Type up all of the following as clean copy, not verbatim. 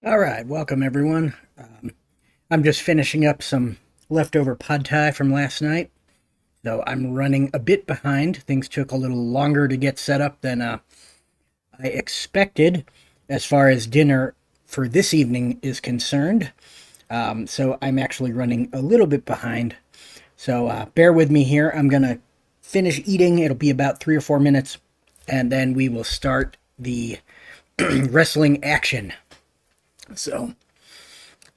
All right, welcome everyone. I'm just finishing up some leftover pad thai from last night, so I'm running a bit behind. Things took a little longer to get set up than I expected as far as dinner for this evening is concerned. So I'm actually running a little bit behind. So bear with me here. I'm going to finish eating. It'll be about 3 or 4 minutes, and then we will start the wrestling action. So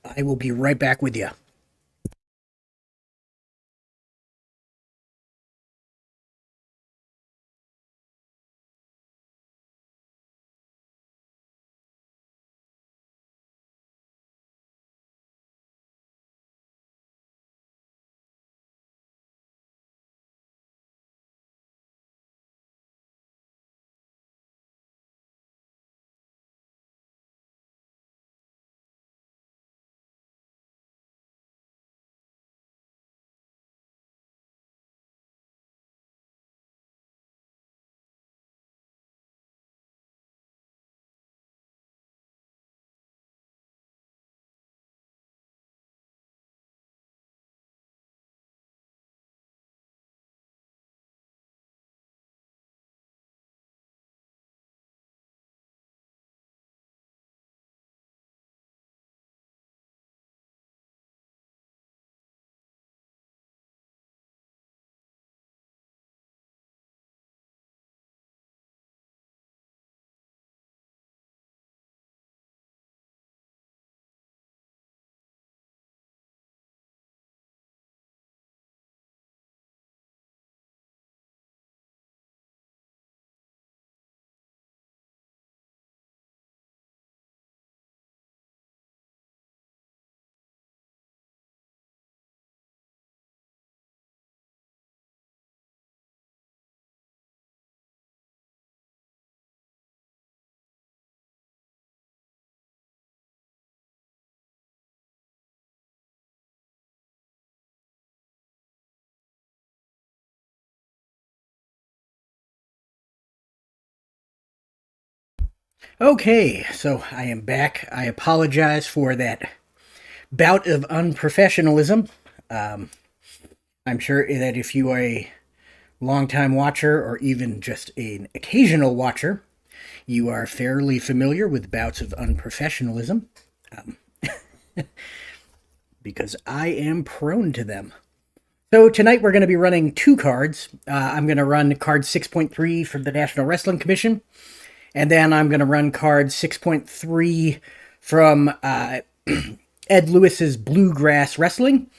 I will be right back with you. Okay, so I am back. I apologize for that bout of unprofessionalism. Um, I'm sure that if you are a longtime watcher or even just an occasional watcher, you are fairly familiar with bouts of unprofessionalism because I am prone to them. So tonight we're going to be running two cards. I'm going to run card 6.3 from the National Wrestling Commission, and then I'm going to run card 6.3 from Ed Lewis's Bluegrass Wrestling.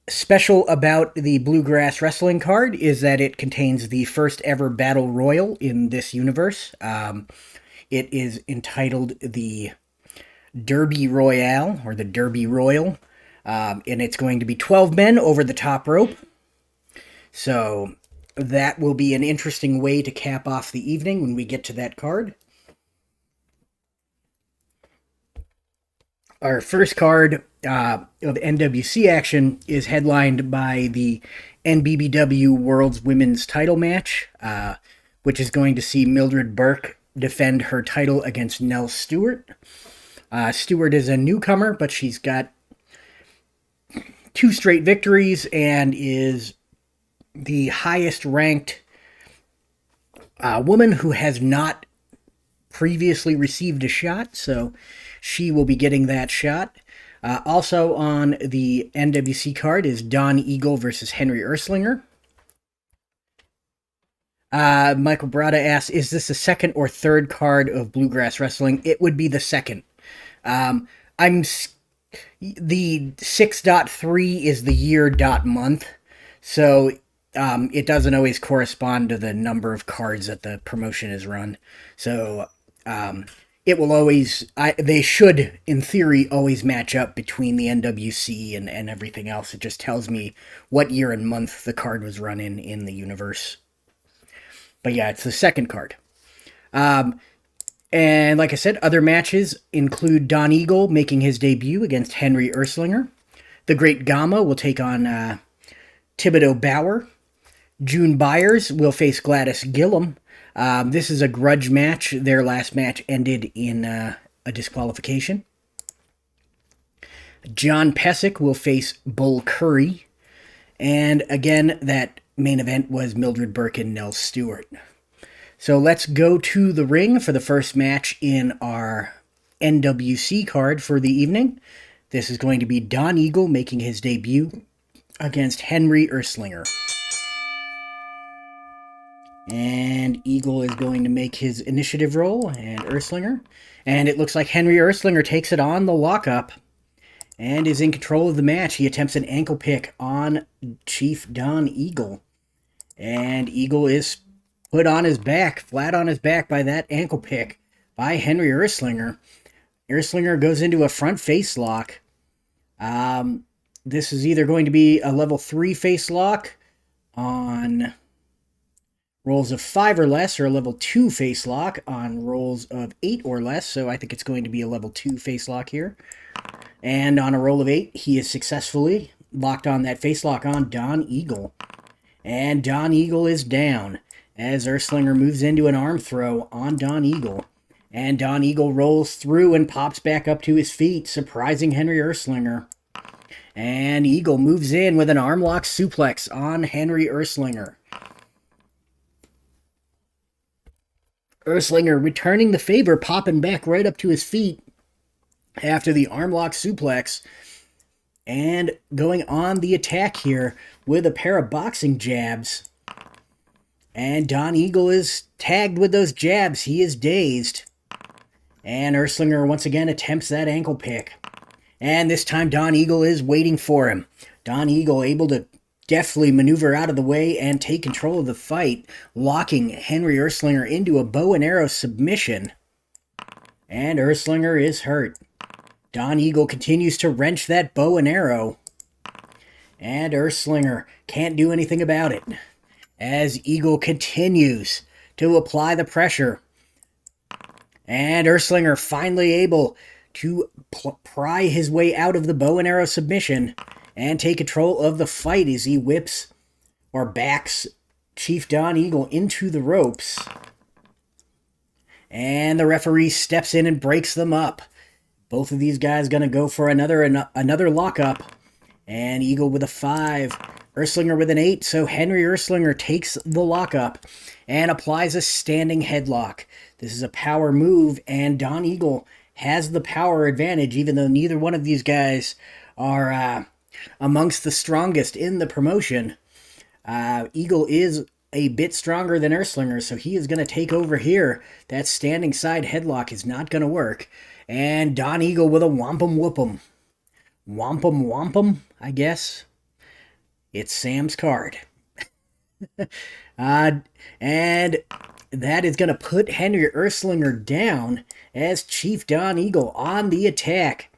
Special about the Bluegrass Wrestling card is that it contains the first ever Battle Royal in this universe. It is entitled the Derby Royale, or the Derby Royal, and it's going to be 12 men over the top rope. So that will be an interesting way to cap off the evening when we get to that card. Our first card of NWC action is headlined by the NBBW World's Women's Title match, which is going to see Mildred Burke defend her title against Nell Stewart. Stewart is a newcomer, but she's got 2 straight victories and is the highest ranked woman who has not previously received a shot, so she will be getting that shot. Also on the NWC card is Don Eagle versus Henry Irslinger. Michael Brada asks, is this the second or third card of Bluegrass Wrestling? It would be the second. I'm the 6.3 is the year dot month, so it doesn't always correspond to the number of cards that the promotion is run. So it will always, they should, in theory, always match up between the NWC and everything else. It just tells me what year and month the card was run in the universe. But yeah, it's the second card. And like I said, other matches include Don Eagle making his debut against Henry Irslinger. The Great Gama will take on Thibodeau Bauer. June Byers will face Gladys Gillem. This is a grudge match. Their last match ended in a disqualification. John Pesek will face Bull Curry. And again, that main event was Mildred, Burke, and Nell Stewart. So let's go to the ring for the first match in our NWC card for the evening. This is going to be Don Eagle making his debut against Henry Irslinger. And Eagle is going to make his initiative roll, and Irslinger. And it looks like Henry Irslinger takes it on the lockup and is in control of the match. He attempts an ankle pick on Chief Don Eagle. And Eagle is put on his back, flat on his back by that ankle pick by Henry Irslinger. Irslinger goes into a front face lock. This is either going to be a level 3 face lock on rolls of 5 or less, or a level 2 face lock on rolls of 8 or less. So I think it's going to be a level 2 face lock here. And on a roll of 8, he is successfully locked on that face lock on Don Eagle. And Don Eagle is down as Irslinger moves into an arm throw on Don Eagle. And Don Eagle rolls through and pops back up to his feet, surprising Henry Irslinger. And Eagle moves in with an arm lock suplex on Henry Irslinger. Irslinger returning the favor, popping back right up to his feet after the arm lock suplex. And going on the attack here with a pair of boxing jabs. And Don Eagle is tagged with those jabs. He is dazed. And Irslinger once again attempts that ankle pick. And this time Don Eagle is waiting for him. Don Eagle able to deftly maneuver out of the way and take control of the fight, locking Henry Irslinger into a bow and arrow submission. And Irslinger is hurt. Don Eagle continues to wrench that bow and arrow. And Irslinger can't do anything about it, as Eagle continues to apply the pressure. And Irslinger finally able to pry his way out of the bow and arrow submission and take control of the fight as he whips or backs Chief Don Eagle into the ropes. And the referee steps in and breaks them up. Both of these guys going to go for another lockup. And Eagle with a 5, Irslinger with an 8. So Henry Irslinger takes the lockup and applies a standing headlock. This is a power move, and Don Eagle has the power advantage, even though neither one of these guys are amongst the strongest in the promotion. Eagle is a bit stronger than Irslinger, so he is going to take over here. That standing side headlock is not going to work. And Don Eagle with a wampum whoopum. Wampum wampum, I guess. It's Sam's card. And that is going to put Henry Irslinger down as Chief Don Eagle on the attack.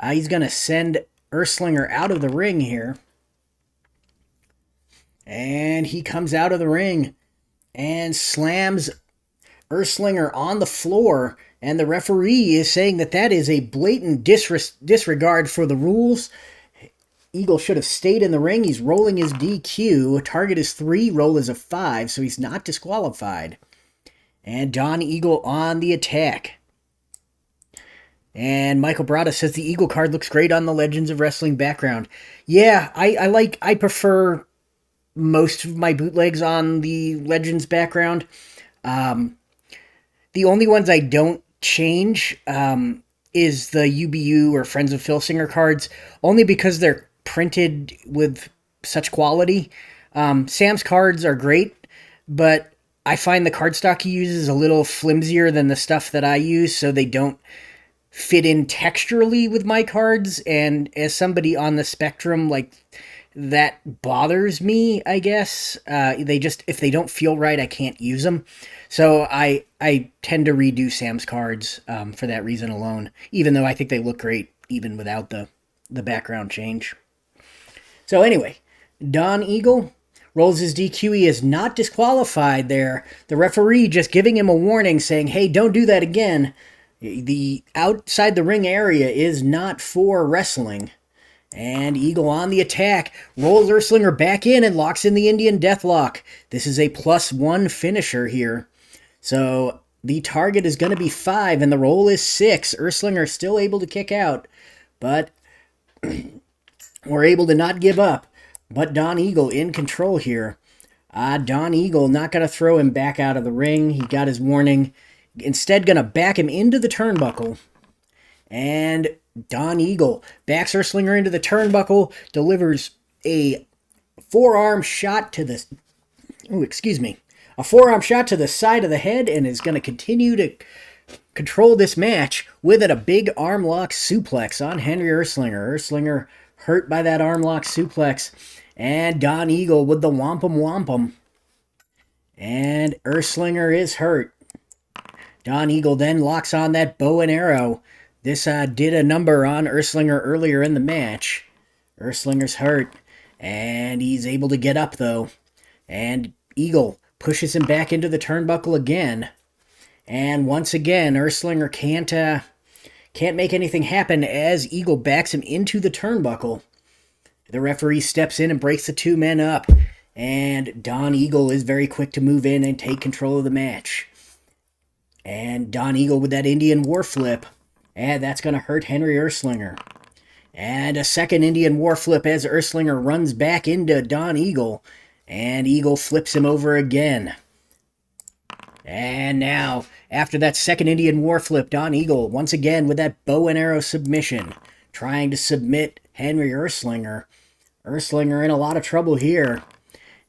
He's going to send Irslinger out of the ring here. And he comes out of the ring and slams Irslinger on the floor. And the referee is saying that that is a blatant disregard for the rules. Eagle should have stayed in the ring. He's rolling his DQ. Target is 3, roll is a 5, so he's not disqualified. And Don Eagle on the attack. And Michael Brada says the Eagle card looks great on the Legends of Wrestling background. Yeah, I prefer most of my bootlegs on the Legends background. The only ones I don't change is the UBU or Friends of Phil Singer cards, only because they're printed with such quality. Sam's cards are great, but I find the cardstock he uses a little flimsier than the stuff that I use, so they don't fit in texturally with my cards, and as somebody on the spectrum, like, that bothers me, I guess. If they don't feel right, I can't use them. So I tend to redo Sam's cards for that reason alone, even though I think they look great even without the background change. So anyway, Don Eagle rolls his DQ. He is not disqualified there. The referee just giving him a warning saying, hey, don't do that again. The outside the ring area is not for wrestling. And Eagle on the attack, rolls Irslinger back in and locks in the Indian Deathlock. This is a +1 finisher here. So the target is going to be 5, and the roll is 6. Irslinger still able to kick out, but we're able to not give up. But Don Eagle in control here. Don Eagle not going to throw him back out of the ring. He got his warning. Instead, going to back him into the turnbuckle. And Don Eagle backs Irslinger into the turnbuckle, delivers a forearm shot to the... a forearm shot to the side of the head, and is going to continue to control this match with it a big arm lock suplex on Henry Irslinger. Irslinger hurt by that arm lock suplex. And Don Eagle with the wampum wampum. And Irslinger is hurt. Don Eagle then locks on that bow and arrow. This did a number on Irslinger earlier in the match. Irslinger's hurt. And he's able to get up, though. And Eagle pushes him back into the turnbuckle again. And once again, Irslinger can't make anything happen as Eagle backs him into the turnbuckle. The referee steps in and breaks the two men up, and Don Eagle is very quick to move in and take control of the match. And Don Eagle with that Indian war flip, and that's going to hurt Henry Irslinger. And a second Indian war flip as Irslinger runs back into Don Eagle, and Eagle flips him over again. And now, after that second Indian war flip, Don Eagle once again with that bow and arrow submission, trying to submit Henry Irslinger. Irslinger in a lot of trouble here.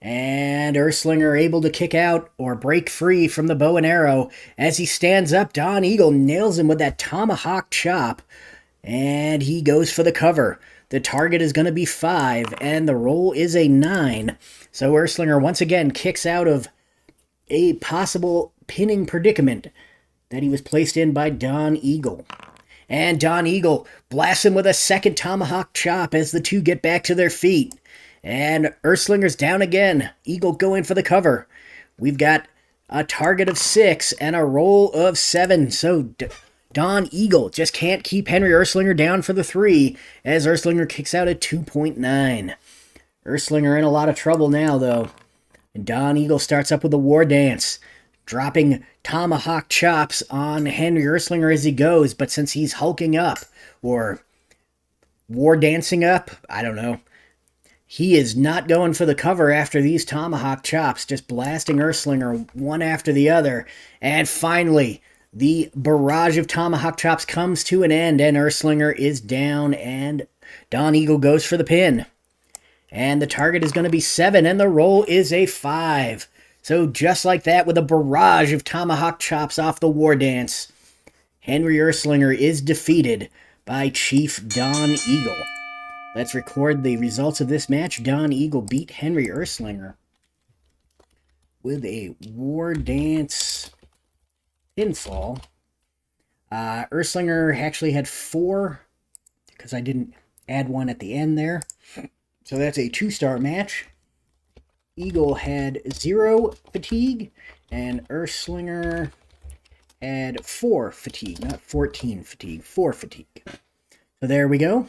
And Irslinger able to kick out or break free from the bow and arrow. As he stands up, Don Eagle nails him with that tomahawk chop. And he goes for the cover. The target is going to be 5, and the roll is a 9. So Irslinger once again kicks out of a possible pinning predicament that he was placed in by Don Eagle. And Don Eagle blasts him with a second tomahawk chop as the two get back to their feet. And Irslinger's down again. Eagle going for the cover. We've got a target of 6 and a roll of 7. So Don Eagle just can't keep Henry Irslinger down for the 3 as Irslinger kicks out at 2.9. Irslinger in a lot of trouble now, though. And Don Eagle starts up with a war dance, dropping tomahawk chops on Henry Irslinger as he goes, but since he's hulking up, or war dancing up, I don't know, he is not going for the cover after these tomahawk chops, just blasting Irslinger one after the other. And finally, the barrage of tomahawk chops comes to an end, and Irslinger is down, and Don Eagle goes for the pin. And the target is going to be 7, and the roll is a 5. So just like that, with a barrage of tomahawk chops off the war dance, Henry Irslinger is defeated by Chief Don Eagle. Let's record the results of this match. Don Eagle beat Henry Irslinger with a war dance pinfall. Irslinger actually had 4, because I didn't add one at the end there. So that's a 2-star match. Eagle had 0 fatigue, and Irslinger had 4 fatigue, not 14 fatigue, 4 fatigue. So there we go.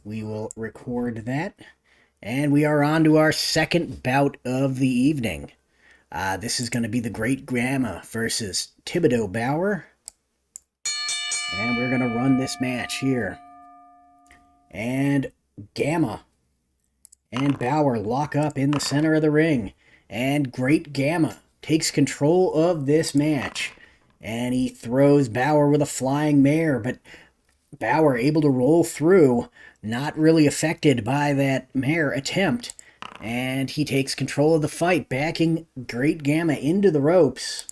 We will record that. And we are on to our second bout of the evening. This is going to be the Great Gama versus Theibaud Bauer. And we're going to run this match here. And Gama and Bauer lock up in the center of the ring. And Great Gama takes control of this match. And he throws Bauer with a flying mare, but Bauer able to roll through, not really affected by that mare attempt. And he takes control of the fight, backing Great Gama into the ropes.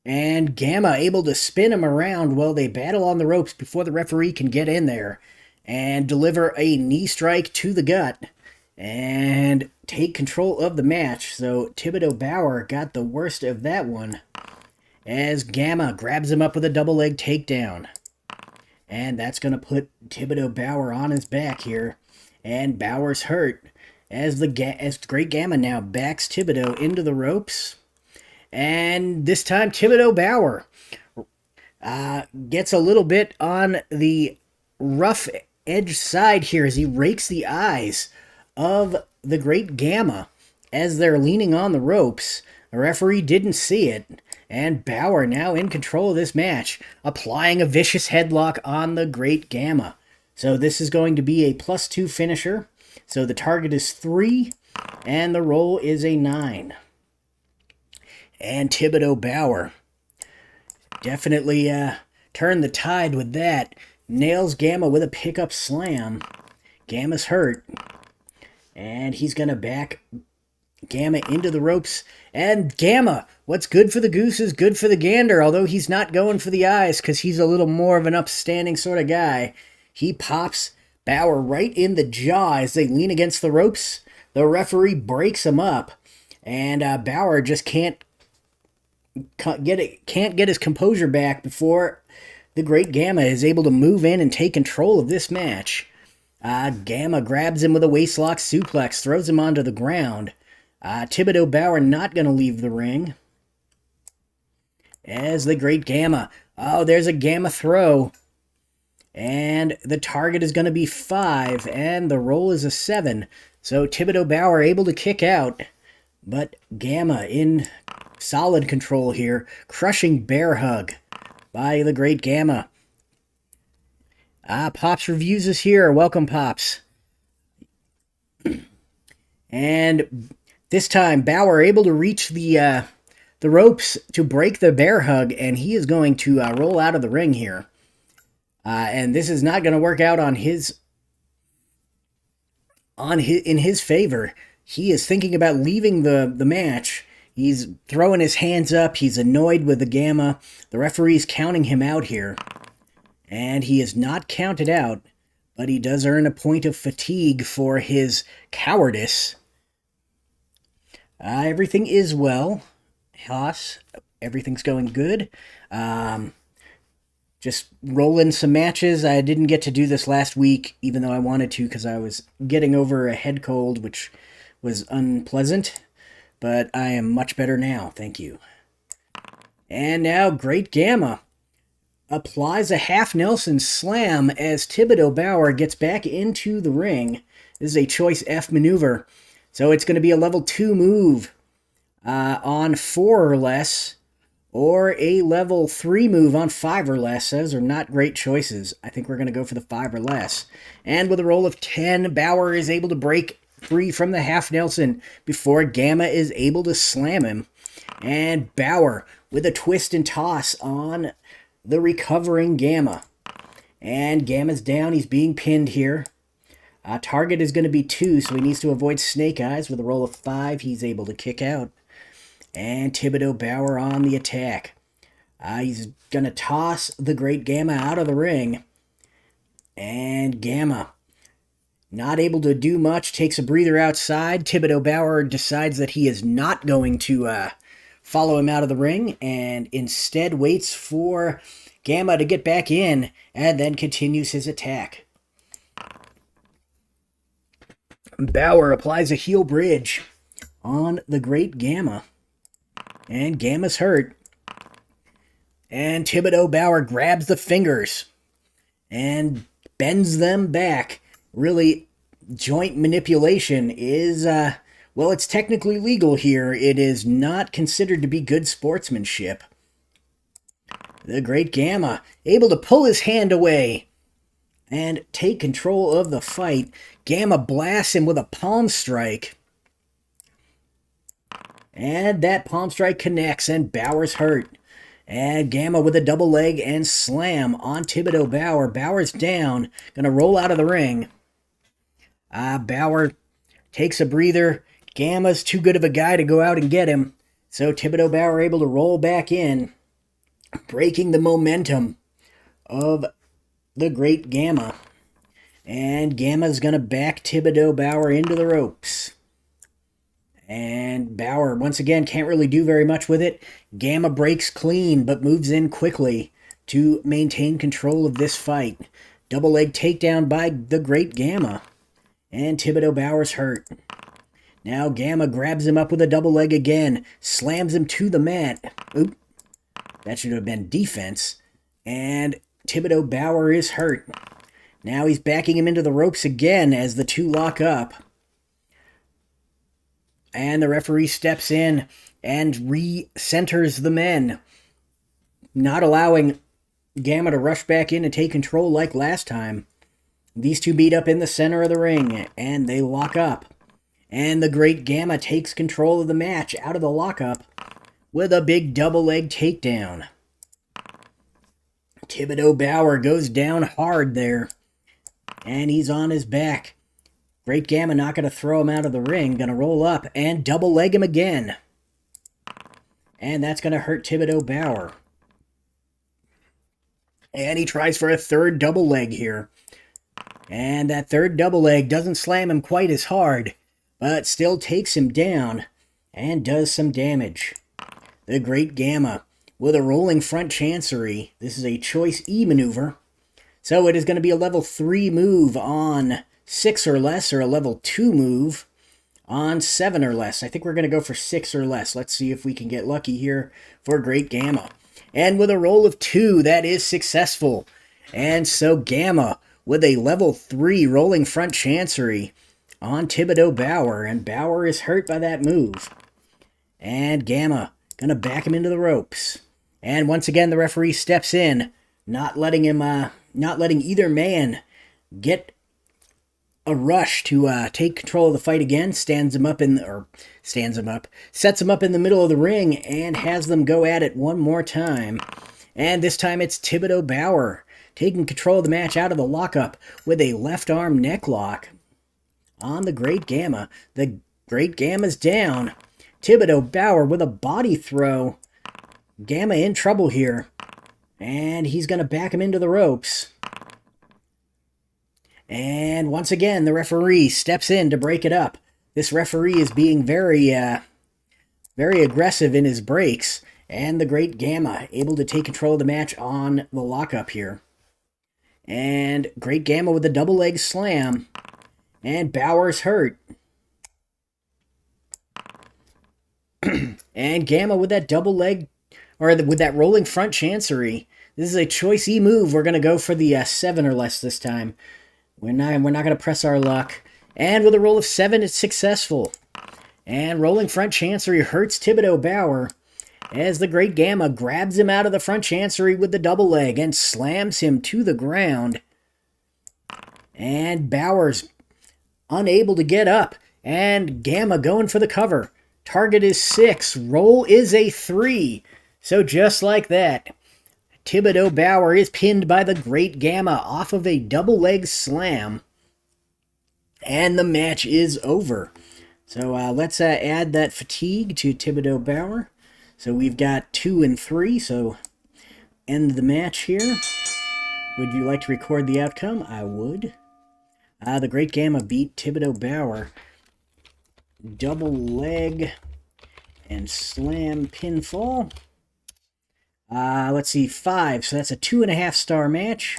And Gama able to spin him around while they battle on the ropes before the referee can get in there and deliver a knee strike to the gut and take control of the match. So Theibaud Bauer got the worst of that one as Gama grabs him up with a double leg takedown. And that's going to put Theibaud Bauer on his back here. And Bauer's hurt as Great Gama now backs Theibaud into the ropes. And this time Theibaud Bauer gets a little bit on the rough edge side here as he rakes the eyes of the Great Gama as they're leaning on the ropes. The referee didn't see it, And Bauer now in control of this match, applying a vicious headlock on the Great Gama. So this is going to be a +2 finisher. So the target is 3, and the roll is a 9. And Theibaud Bauer definitely turned the tide with that. Nails Gama with a pickup slam. Gama's hurt. And he's going to back Gama into the ropes. And Gama, what's good for the goose is good for the gander, although he's not going for the eyes because he's a little more of an upstanding sort of guy. He pops Bauer right in the jaw as they lean against the ropes. The referee breaks him up, and Bauer just can't get his composure back before the Great Gama is able to move in and take control of this match. Gama grabs him with a waistlock suplex, throws him onto the ground. Theibaud Bauer not going to leave the ring. As the Great Gama. Oh, there's a Gama throw. And the target is going to be 5, and the roll is a 7. So Theibaud Bauer able to kick out. But Gama in solid control here. Crushing bear hug by the Great Gama. Pops Reviews is here. Welcome, Pops. And this time, Bauer able to reach the ropes to break the bear hug, and he is going to roll out of the ring here. And this is not going to work out in his favor. He is thinking about leaving the match. He's throwing his hands up. He's annoyed with the Gama. The referee's counting him out here. And he is not counted out, but he does earn a point of fatigue for his cowardice. Everything is well. Haas, everything's going good. Just rolling some matches. I didn't get to do this last week, even though I wanted to, because I was getting over a head cold, which was unpleasant. But I am much better now, thank you. And now Great Gama applies a half Nelson slam as Theibaud Bauer gets back into the ring. This is a choice F maneuver. So it's going to be a level 2 move on 4 or less, or a level 3 move on 5 or less. Those are not great choices. I think we're going to go for the 5 or less. And with a roll of 10, Bauer is able to break free from the half Nelson before Gama is able to slam him. And Bauer with a twist and toss on the recovering Gama. And Gama's down. He's being pinned here. Target is going to be 2, so he needs to avoid snake eyes. With a roll of 5, he's able to kick out. And Theibaud Bauer on the attack. He's going to toss the Great Gama out of the ring. And Gama, not able to do much, takes a breather outside. Theibaud Bauer decides that he is not going to follow him out of the ring, and instead waits for Gama to get back in, and then continues his attack. Bauer applies a heel bridge on the Great Gama, and Gama's hurt. And Theibaud Bauer grabs the fingers and bends them back. Really, joint manipulation is, well, it's technically legal here. It is not considered to be good sportsmanship. The Great Gama able to pull his hand away and take control of the fight. Gama blasts him with a palm strike. And that palm strike connects, and Bauer's hurt. And Gama with a double leg and slam on Theibaud Bauer. Bauer's down, going to roll out of the ring. Bauer takes a breather. Gama's too good of a guy to go out and get him. So Theibaud Bauer able to roll back in, breaking the momentum of the Great Gama. And Gama's going to back Theibaud Bauer into the ropes. And Bauer, once again, can't really do very much with it. Gama breaks clean, but moves in quickly to maintain control of this fight. Double leg takedown by the Great Gama. And Theibaud Bauer's hurt. Now Gama grabs him up with a double leg again. Slams him to the mat. Oop. That should have been defense. And Theibaud Bauer is hurt. Now he's backing him into the ropes again as the two lock up. And the referee steps in. and re-centers the men, not allowing Gama to rush back in and take control like last time. These two meet up in the center of the ring, and they lock up. And the great Gama takes control of the match out of the lockup with a big double leg takedown. Bauer goes down hard there, and he's on his back. Great Gama not going to throw him out of the ring, going to roll up and double leg him again. And that's going to hurt Bauer. And he tries for a third double leg here. And that third double leg doesn't slam him quite as hard, but still takes him down and does some damage. The great Gama with a rolling front chancery. This is a choice E maneuver. So it is going to be a level 3 move on 6 or less, or a level 2 move on 7 or less. I think we're going to go for 6 or less. Let's see if we can get lucky here for great Gama. And with a roll of 2, that is successful. And so Gama with a level 3 rolling front chancery on Bauer. And Bauer is hurt by that move. And Gama going to back him into the ropes. And once again, the referee steps in, not letting either man get a rush to take control of the fight again. Sets him up in the middle of the ring and has them go at it one more time. And this time it's Bauer taking control of the match out of the lockup with a left arm neck lock on the great Gama. The great Gama's down. Bauer with a body throw. Gama in trouble here. And he's going to back him into the ropes. And once again, the referee steps in to break it up. This referee is being very aggressive in his breaks. And the great Gama able to take control of the match on the lockup here. And great Gama with a double leg slam. And Bauer's hurt. And Gama with that double leg, or with that rolling front chancery. This is a choice E move. We're going to go for the 7 or less this time. We're not going to press our luck. And with a roll of 7, it's successful. And rolling front chancery hurts Bauer as the great Gama grabs him out of the front chancery with the double leg and slams him to the ground. And Bauer's unable to get up. And Gama going for the cover. Target is 6. Roll is a 3. So just like that, Bauer is pinned by the great Gama off of a double leg slam. And the match is over. So let's add that fatigue to Bauer. So we've got 2 and 3. So end the match here. Would you like to record the outcome? I would. The great Gama beat Bauer. Double leg and slam pinfall. Let's see, 5. So that's a 2.5 star match.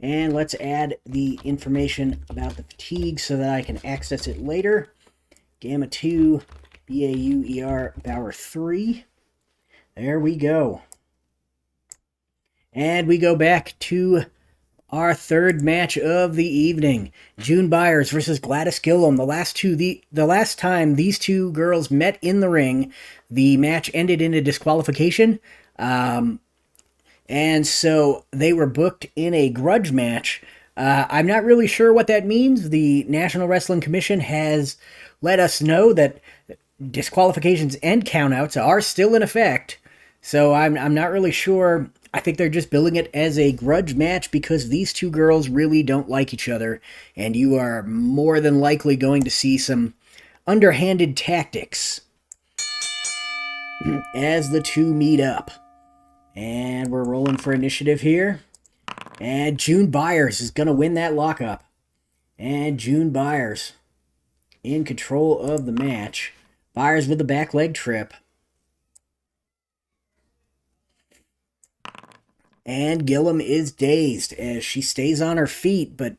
And let's add the information about the fatigue so that I can access it later. Gama 2, BAUER, Bauer 3. There we go. And we go back to our third match of the evening. June Byers versus Gladys Gillem. The last time these two girls met in the ring, the match ended in a disqualification. And so they were booked in a grudge match. I'm not really sure what that means. The National Wrestling Commission has let us know that disqualifications and countouts are still in effect. So I'm not really sure. I think they're just billing it as a grudge match because these two girls really don't like each other. And you are more than likely going to see some underhanded tactics as the two meet up. And we're rolling for initiative here. And June Byers is going to win that lockup. And June Byers in control of the match. Byers with the back leg trip. And Gillem is dazed as she stays on her feet, but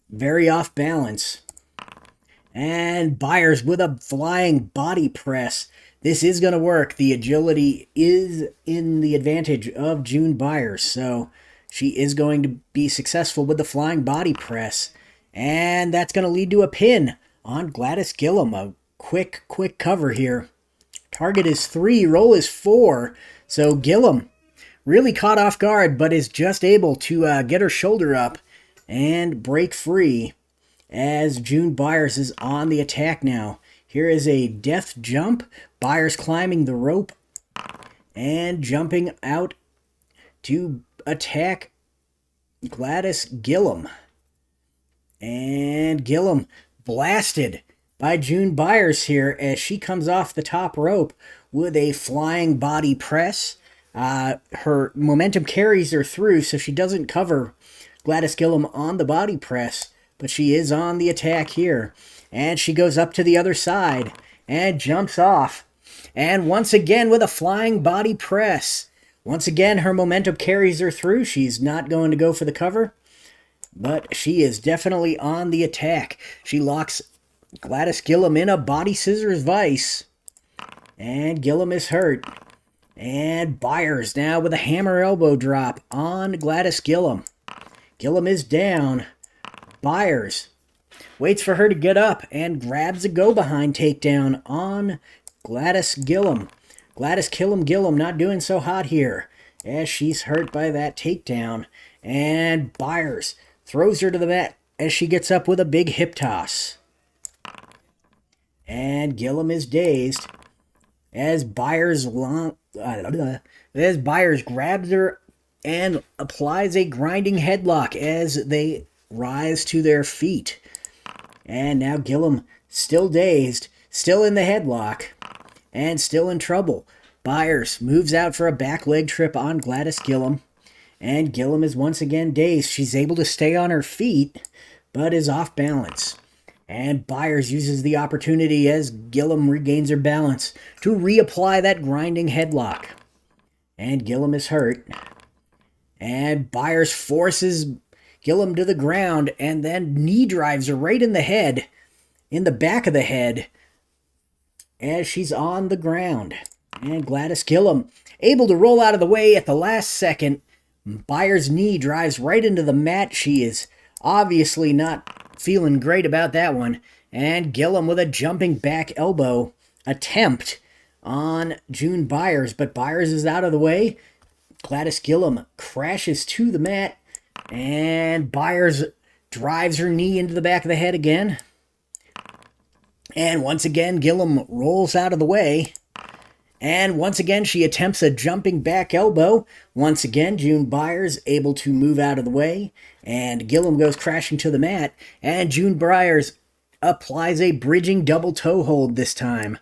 very off balance. And Byers with a flying body press. This is going to work. The agility is in the advantage of June Byers, so she is going to be successful with the flying body press. And that's going to lead to a pin on Gladys Gillem. A quick cover here. Target is 3, roll is 4. So Gillem really caught off guard, but is just able to get her shoulder up and break free as June Byers is on the attack now. Here is a death jump. Byers climbing the rope and jumping out to attack Gladys Gillem. And Gillem blasted by June Byers here as she comes off the top rope with a flying body press. Her momentum carries her through, so she doesn't cover Gladys Gillem on the body press, but she is on the attack here. And she goes up to the other side and jumps off. And once again with a flying body press. Once again, her momentum carries her through. She's not going to go for the cover, but she is definitely on the attack. She locks Gladys Gillem in a body scissors vice. And Gillem is hurt. And Byers now with a hammer elbow drop on Gladys Gillem. Gillem is down. Byers waits for her to get up and grabs a go-behind takedown on Gladys Gillem. Gladys Gillem not doing so hot here as she's hurt by that takedown. And Byers throws her to the mat as she gets up with a big hip toss. And Gillem is dazed as Byers grabs her and applies a grinding headlock as they rise to their feet. And now Gillem still dazed, still in the headlock, and still in trouble. Byers moves out for a back leg trip on Gladys Gillem, and Gillem is once again dazed. She's able to stay on her feet, but is off balance. And Byers uses the opportunity as Gillem regains her balance to reapply that grinding headlock. And Gillem is hurt. And Byers forces Gillem to the ground and then knee drives her right in the head, in the back of the head, as she's on the ground. And Gladys Gillem able to roll out of the way at the last second. Byers' knee drives right into the mat. She is obviously not feeling great about that one. And Gillem with a jumping back elbow attempt on June Byers, but Byers is out of the way. Gladys Gillem crashes to the mat, and Byers drives her knee into the back of the head again. And once again, Gillem rolls out of the way. And once again, she attempts a jumping back elbow. Once again, June Byers able to move out of the way. And Gillem goes crashing to the mat. And June Byers applies a bridging double toe hold this time.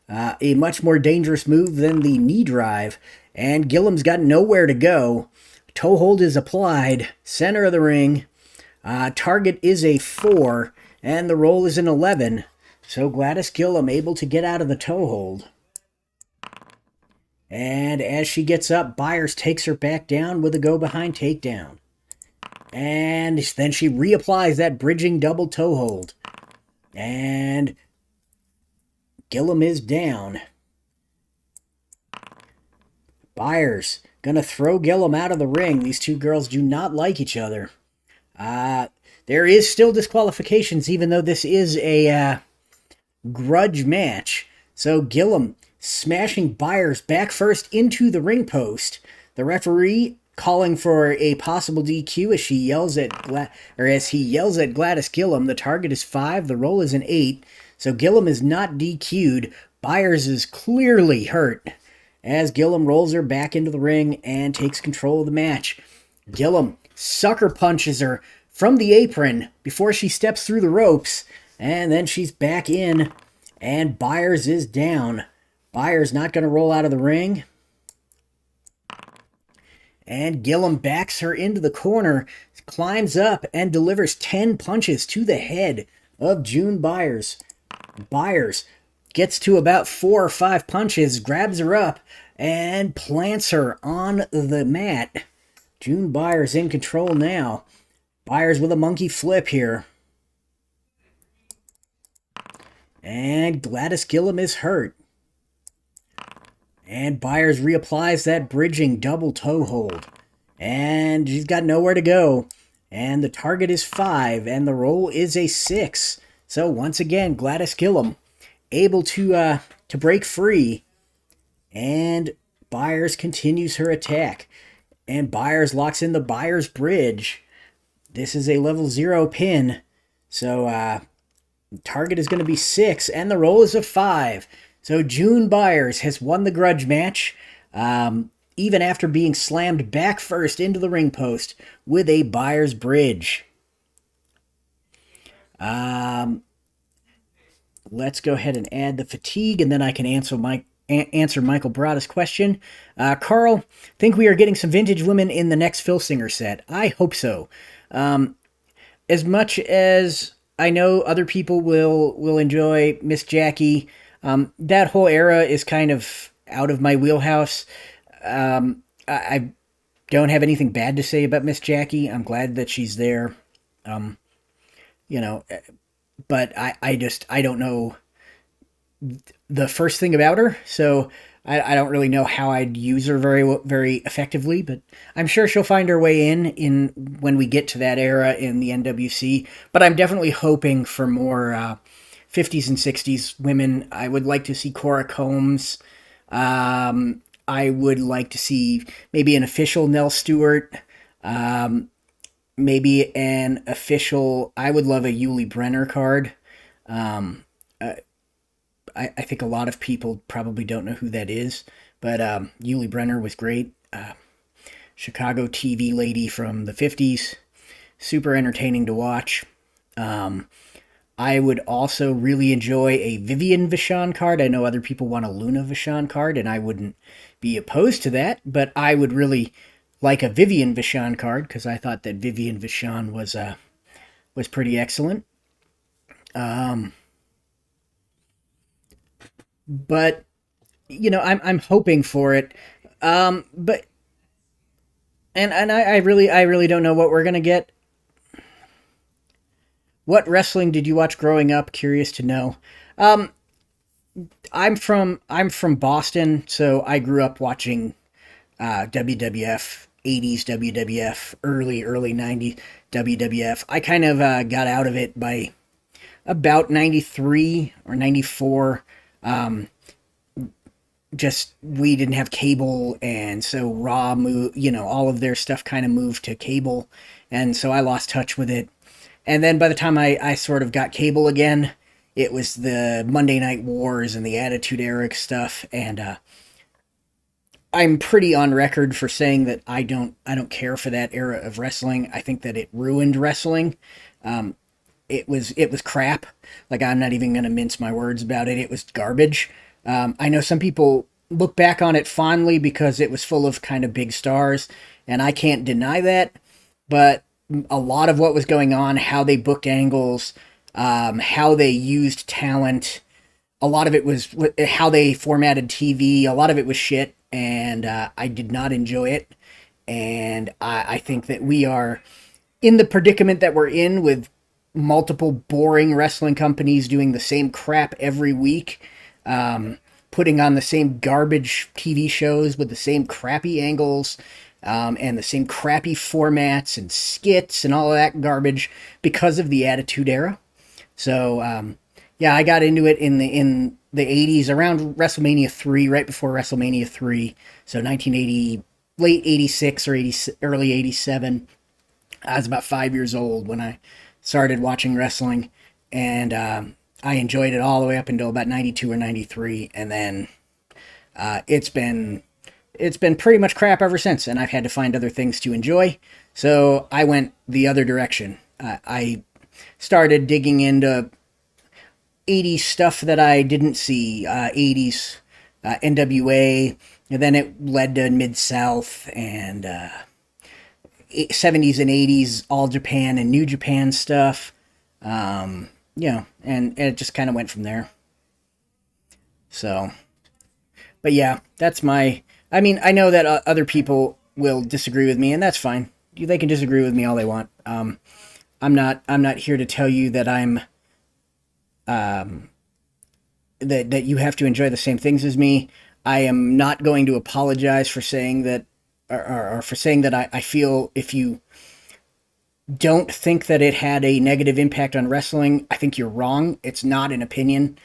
A much more dangerous move than the knee drive. And Gillem's got nowhere to go. Toe hold is applied. Center of the ring. Target is a 4. And the roll is an 11. So Gladys Gillem able to get out of the toe hold. And as she gets up, Byers takes her back down with a go-behind takedown. And then she reapplies that bridging double toe hold. And Gillem is down. Byers gonna throw Gillem out of the ring. These two girls do not like each other. There is still disqualifications, even though this is a grudge match. So Gillem smashing Byers back first into the ring post. The referee calling for a possible DQ as he yells at Gladys Gillem. The target is 5. The roll is an 8. So Gillem is not DQ'd. Byers is clearly hurt as Gillem rolls her back into the ring and takes control of the match. Gillem sucker punches her from the apron before she steps through the ropes, and then she's back in, and Byers is down. Byers not going to roll out of the ring. And Gillem backs her into the corner, climbs up, and delivers 10 punches to the head of June Byers. Byers gets to about 4 or 5 punches, grabs her up, and plants her on the mat. June Byers in control now. Byers with a monkey flip here. And Gladys Gillem is hurt. And Byers reapplies that bridging double toe hold. And she's got nowhere to go. And the target is 5, and the roll is a 6. So once again, Gladys Gillem able to break free And Byers continues her attack. And Byers locks in the Byers bridge. This is a level 0 pin. So target is going to be 6, and the roll is a 5. So June Byers has won the grudge match, even after being slammed back first into the ring post with a Byers bridge. Let's go ahead and add the fatigue, and then I can answer Michael Brada's question. Carl, think we are getting some vintage women in the next Filsinger set? I hope so. As much as I know other people will enjoy Miss Jackie, that whole era is kind of out of my wheelhouse. I don't have anything bad to say about Miss Jackie. I'm glad that she's there. But I don't know the first thing about her, so I don't really know how I'd use her very, very effectively, but I'm sure she'll find her way in when we get to that era in the NWC. But I'm definitely hoping for more 50s and 60s women. I would like to see Cora Combs. I would like to see maybe an official Nell Stewart. Maybe an official... I would love a Yuli Brenner card. I think a lot of people probably don't know who that is, but Yuli Brenner was great. Chicago TV lady from the 50s. Super entertaining to watch. I would also really enjoy a Vivian Vachon card. I know other people want a Luna Vachon card, and I wouldn't be opposed to that, but I would really like a Vivian Vachon card, because I thought that Vivian Vachon was pretty excellent. But I'm hoping for it. But I really don't know what we're gonna get. What wrestling did you watch growing up? Curious to know. I'm from Boston, so I grew up watching WWF, 80s WWF, early 90s WWF. I kind of got out of it by about 93 or 94. Just we didn't have cable, and so Raw moved, all of their stuff kind of moved to cable, and so I lost touch with it. And then by the time I sort of got cable again, it was the Monday Night Wars and the Attitude Era stuff, and I'm pretty on record for saying that I don't care for that era of wrestling. I think that it ruined wrestling. It was crap. Like, I'm not even going to mince my words about it. It was garbage. I know some people look back on it fondly because it was full of kind of big stars, and I can't deny that. But a lot of what was going on, how they booked angles, how they used talent, a lot of it was how they formatted TV. A lot of it was shit, and I did not enjoy it. And I think that we are in the predicament that we're in with multiple boring wrestling companies doing the same crap every week, putting on the same garbage TV shows with the same crappy angles, and the same crappy formats and skits and all of that garbage because of the Attitude Era. So, yeah, I got into it in the 80s, around WrestleMania 3, right before WrestleMania 3. So 1980, late 86 or early 87. I was about 5 years old when I started watching wrestling, and I enjoyed it all the way up until about 92 or 93, and then it's been pretty much crap ever since, and I've had to find other things to enjoy. So I went the other direction. I started digging into 80s stuff that I didn't see, 80s NWA, and then it led to Mid-South and 70s and 80s All Japan and New Japan stuff. And it just kind of went from there. So, but yeah, that's my... I mean, I know that other people will disagree with me, and that's fine. They can disagree with me all they want. I'm not here to tell you that I'm... that you have to enjoy the same things as me. I am not going to apologize for saying that, or for saying that I feel if you don't think that it had a negative impact on wrestling, I think you're wrong. It's not an opinion.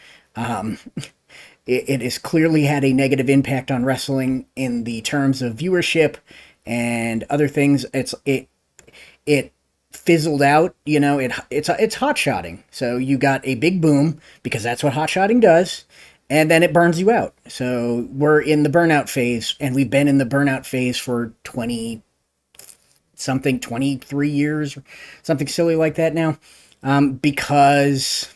it has clearly had a negative impact on wrestling in the terms of viewership and other things. It fizzled out, it's hot-shotting. So you got a big boom, because that's what hot-shotting does, and then it burns you out. So we're in the burnout phase, and we've been in the burnout phase for 23 years, or something silly like that now, because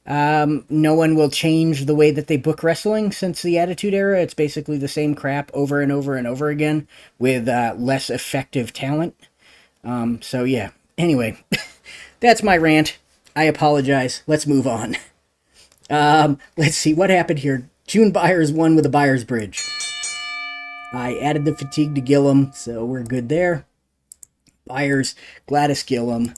no one will change the way that they book wrestling since the Attitude Era. It's basically the same crap over and over and over again with less effective talent. So yeah, anyway, that's my rant. I apologize. Let's move on. Let's see what happened here. June Byers won with a Byers bridge. I added the fatigue to Gillem, so we're good there. Byers, Gladys, Gillem.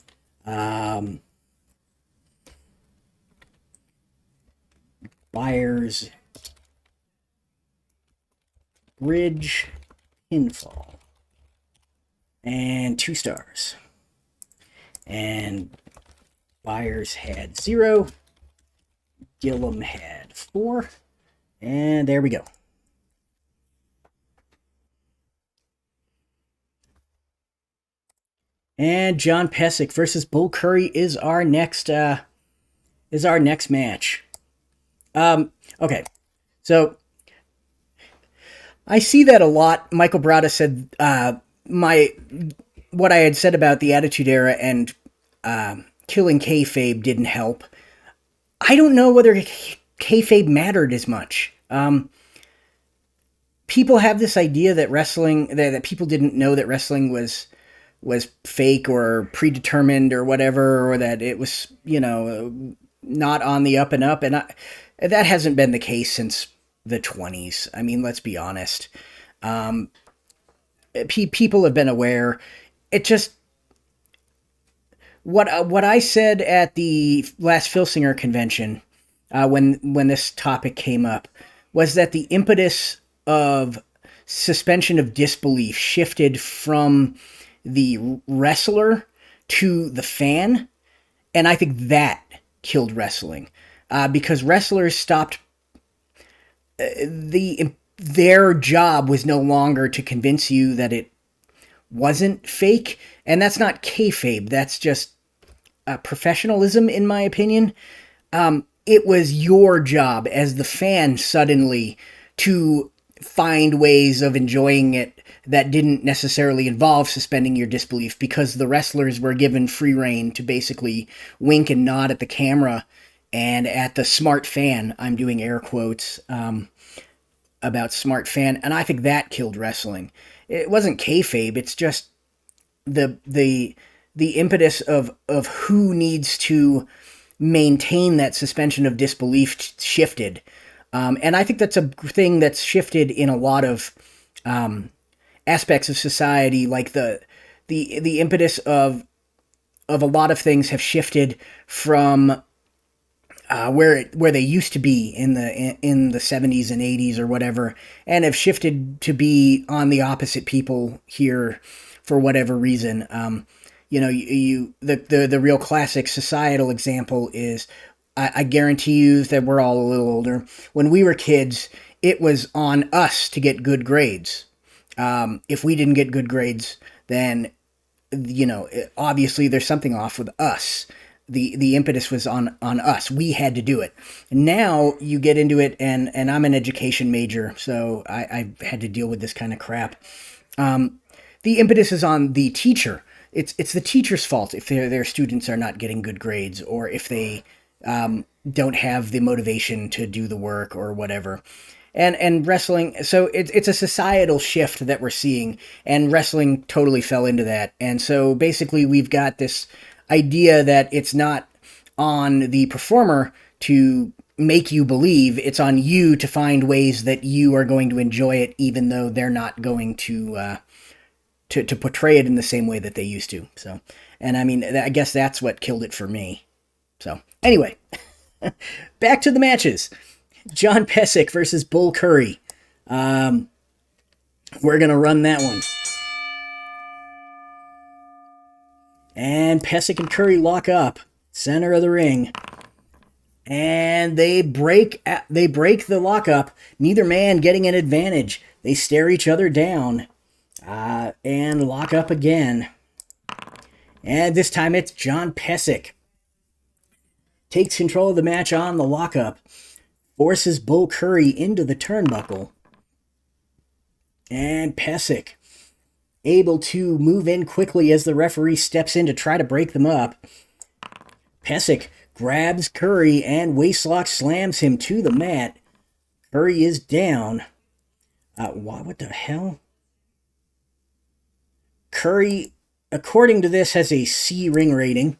Byers, bridge, pinfall. And 2 stars. And Byers had 0. Gillem had 4. And there we go. And John Pesek versus Bull Curry is our next match. Okay. So I see that a lot. Michael Brada said what I had said about the Attitude Era and killing kayfabe didn't help. I don't know whether kayfabe mattered as much. People have this idea that wrestling, that people didn't know that wrestling was fake or predetermined or whatever, or that it was, not on the up and up. And that hasn't been the case since the 20s. I mean, let's be honest. People have been aware. It just, what I said at the last Filsinger convention, when this topic came up, was that the impetus of suspension of disbelief shifted from the wrestler to the fan, and I think that killed wrestling, because wrestlers stopped. Their job was no longer to convince you that it wasn't fake, and that's not kayfabe. That's just professionalism, in my opinion. It was your job as the fan suddenly to find ways of enjoying it that didn't necessarily involve suspending your disbelief, because the wrestlers were given free rein to basically wink and nod at the camera and at the smart fan. I'm doing air quotes about smart fan, and I think that killed wrestling. It wasn't kayfabe. It's just the impetus of who needs to maintain that suspension of disbelief shifted. And I think that's a thing that's shifted in a lot of aspects of society, like the impetus of a lot of things have shifted from where they used to be in the 70s and 80s or whatever, and have shifted to be on the opposite people here for whatever reason. The real classic societal example is, I guarantee you that we're all a little older. When we were kids, it was on us to get good grades. If we didn't get good grades, then, obviously there's something off with us. The impetus was on us. We had to do it. Now you get into it, and I'm an education major, so I had to deal with this kind of crap. The impetus is on the teacher. It's the teacher's fault if their students are not getting good grades, or if they don't have the motivation to do the work or whatever. And wrestling, so it's a societal shift that we're seeing, and wrestling totally fell into that. And so basically we've got this idea that it's not on the performer to make you believe, it's on you to find ways that you are going to enjoy it, even though they're not going to portray it in the same way that they used to. So, and I mean, I guess that's what killed it for me. So anyway, back to the matches. John Pesek versus Bull Curry. We're going to run that one. And Pesek and Curry lock up. Center of the ring. And they break the lockup. Neither man getting an advantage. They stare each other down and lock up again. And this time it's John Pesek. Takes control of the match on the lockup. Forces Bull Curry into the turnbuckle. And Pesek able to move in quickly as the referee steps in to try to break them up. Pesek grabs Curry and waistlock slams him to the mat. Curry is down. What the hell? Curry, according to this, has a C ring rating.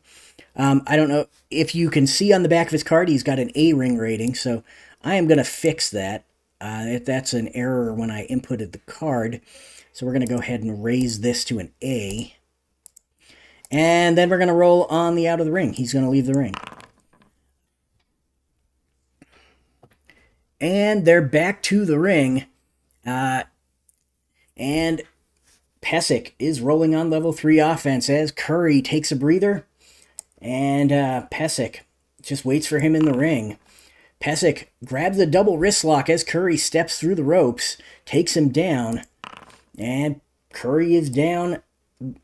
I don't know if you can see on the back of his card, he's got an A ring rating, so I am going to fix that. That's an error when I inputted the card. So we're going to go ahead and raise this to an A. And then we're going to roll on the out of the ring. He's going to leave the ring. And they're back to the ring. And Pesek is rolling on level 3 offense as Curry takes a breather. And Pesek just waits for him in the ring. Pesek grabs a double wrist lock as Curry steps through the ropes, takes him down. And Curry is down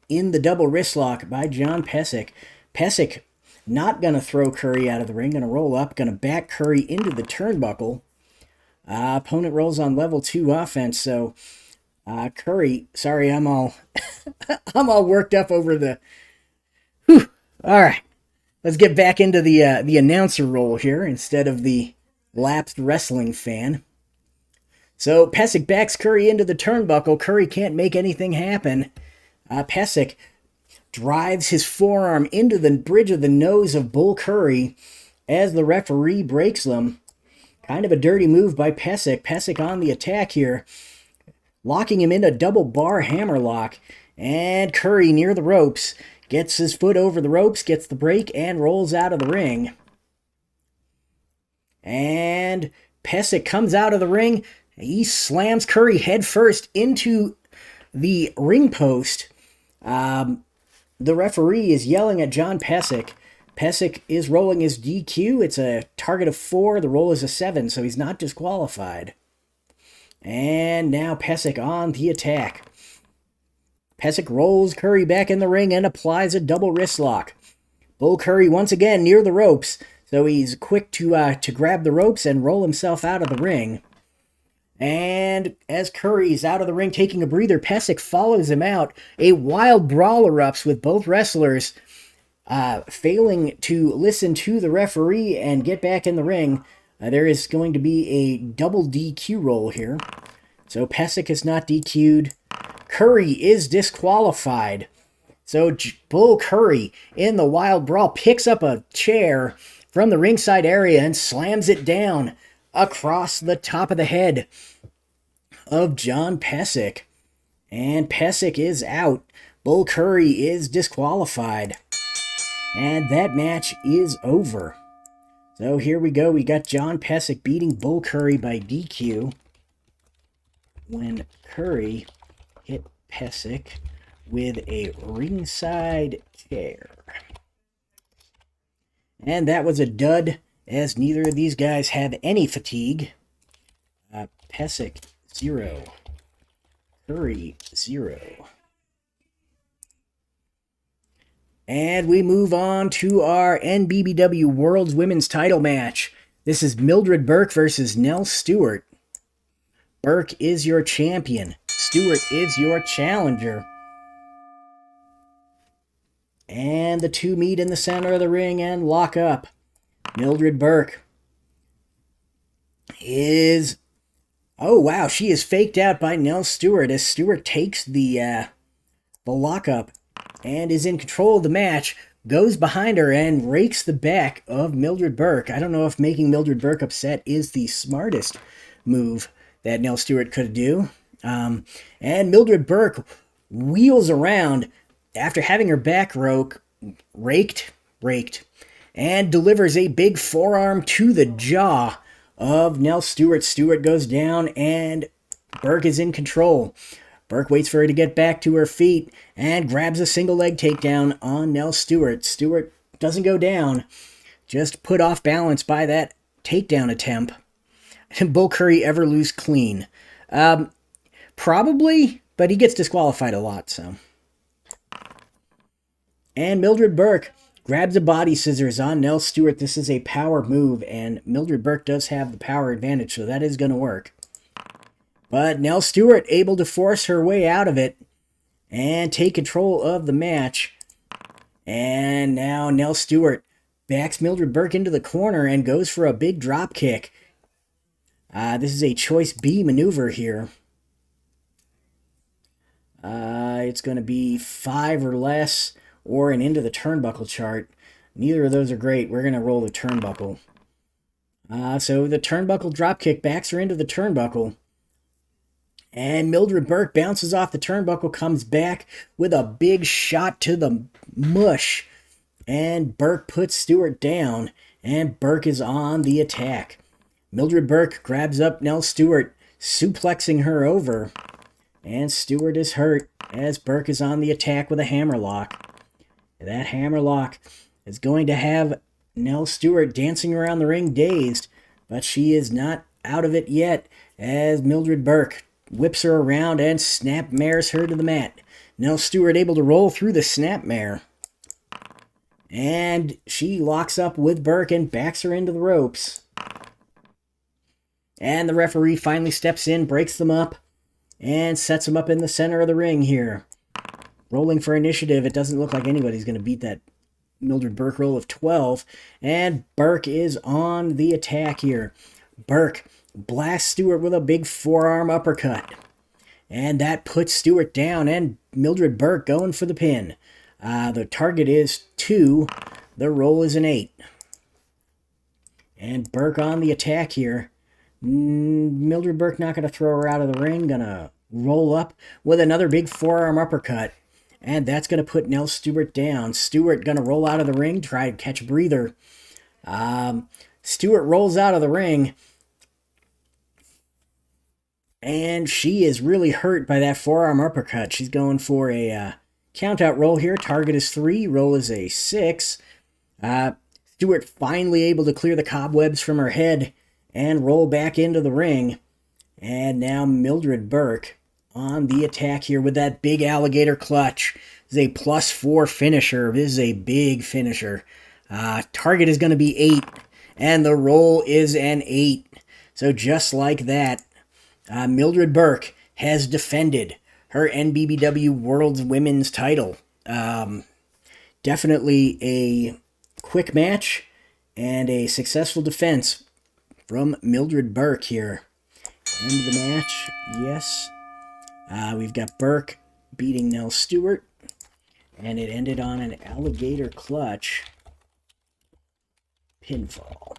in the double wrist lock by John Pesek. Pesek not going to throw Curry out of the ring. Going to roll up. Going to back Curry into the turnbuckle. Opponent rolls on level 2 offense. So Curry, sorry, I'm all I'm all worked up over the. Whew. All right, let's get back into the announcer role here instead of the lapsed wrestling fan. So Pesek backs Curry into the turnbuckle. Curry can't make anything happen. Pesek drives his forearm into the bridge of the nose of Bull Curry as the referee breaks them. Kind of a dirty move by Pesek. Pesek on the attack here, locking him in a double bar hammerlock. And Curry near the ropes gets his foot over the ropes, gets the break, and rolls out of the ring. And Pesek comes out of the ring. He slams Curry head first into the ring post. The referee is yelling at John Pesek. Pesek is rolling his DQ. It's a target of 4. The roll is a 7, so he's not disqualified. And now Pesek on the attack. Pesek rolls Curry back in the ring and applies a double wrist lock. Bull Curry once again near the ropes, so he's quick to grab the ropes and roll himself out of the ring. And as Curry's out of the ring taking a breather, Pesek follows him out. A wild brawl erupts with both wrestlers failing to listen to the referee and get back in the ring. There is going to be a double DQ roll here. So Pesek is not DQ'd. Curry is disqualified. So Bull Curry in the wild brawl picks up a chair from the ringside area and slams it down across the top of the head of John Pesek. And Pesek is out. Bull Curry is disqualified. And that match is over. So here we go. We got John Pesek beating Bull Curry by DQ when Curry hit Pesek with a ringside chair. And that was a dud, as neither of these guys have any fatigue. Pesek 0. Curry 0. And we move on to our NBBW World's Women's Title match. This is Mildred Burke versus Nell Stewart. Burke is your champion. Stewart is your challenger. And the two meet in the center of the ring and lock up. Mildred Burke is... Oh, wow, she is faked out by Nell Stewart as Stewart takes the lockup and is in control of the match, goes behind her and rakes the back of Mildred Burke. I don't know if making Mildred Burke upset is the smartest move that Nell Stewart could do. And Mildred Burke wheels around after having her back raked, and delivers a big forearm to the jaw of Nell Stewart. Stewart goes down and Burke is in control. Burke waits for her to get back to her feet and grabs a single leg takedown on Nell Stewart. Stewart doesn't go down, just put off balance by that takedown attempt. And Bull Curry ever lose clean? Probably, but he gets disqualified a lot, so. And Mildred Burke grabs a body scissors on Nell Stewart. This is a power move, and Mildred Burke does have the power advantage, so that is going to work. But Nell Stewart able to force her way out of it and take control of the match. And now Nell Stewart backs Mildred Burke into the corner and goes for a big drop kick. This is a choice B maneuver here. It's going to be 5 or less or an into the turnbuckle chart. Neither of those are great. We're going to roll the turnbuckle. So the turnbuckle dropkick backs her into the turnbuckle. And Mildred Burke bounces off the turnbuckle, comes back with a big shot to the mush. And Burke puts Stewart down, and Burke is on the attack. Mildred Burke grabs up Nell Stewart, suplexing her over. And Stewart is hurt as Burke is on the attack with a hammerlock. That hammerlock is going to have Nell Stewart dancing around the ring dazed, but she is not out of it yet as Mildred Burke whips her around and snapmares her to the mat. Nell Stewart able to roll through the snapmare. And she locks up with Burke and backs her into the ropes. And the referee finally steps in, breaks them up, and sets them up in the center of the ring here. Rolling for initiative. It doesn't look like anybody's going to beat that Mildred Burke roll of 12. And Burke is on the attack here. Burke blasts Stewart with a big forearm uppercut. And that puts Stewart down, and Mildred Burke going for the pin. The target is 2. The roll is an 8. And Burke on the attack here. Mildred Burke not going to throw her out of the ring. Going to roll up with another big forearm uppercut. And that's going to put Nell Stewart down. Stewart going to roll out of the ring, try to catch a breather. Stewart rolls out of the ring. And she is really hurt by that forearm uppercut. She's going for a count-out roll here. Target is 3. Roll is a 6. Stewart finally able to clear the cobwebs from her head and roll back into the ring. And now Mildred Burke on the attack here with that big alligator clutch. This is a +4 finisher. This is a big finisher. Target is going to be 8. And the roll is an 8. So just like that, Mildred Burke has defended her NBBW World's Women's title. Definitely a quick match and a successful defense from Mildred Burke here. End of the match, yes. We've got Burke beating Nell Stewart, and it ended on an alligator clutch pinfall.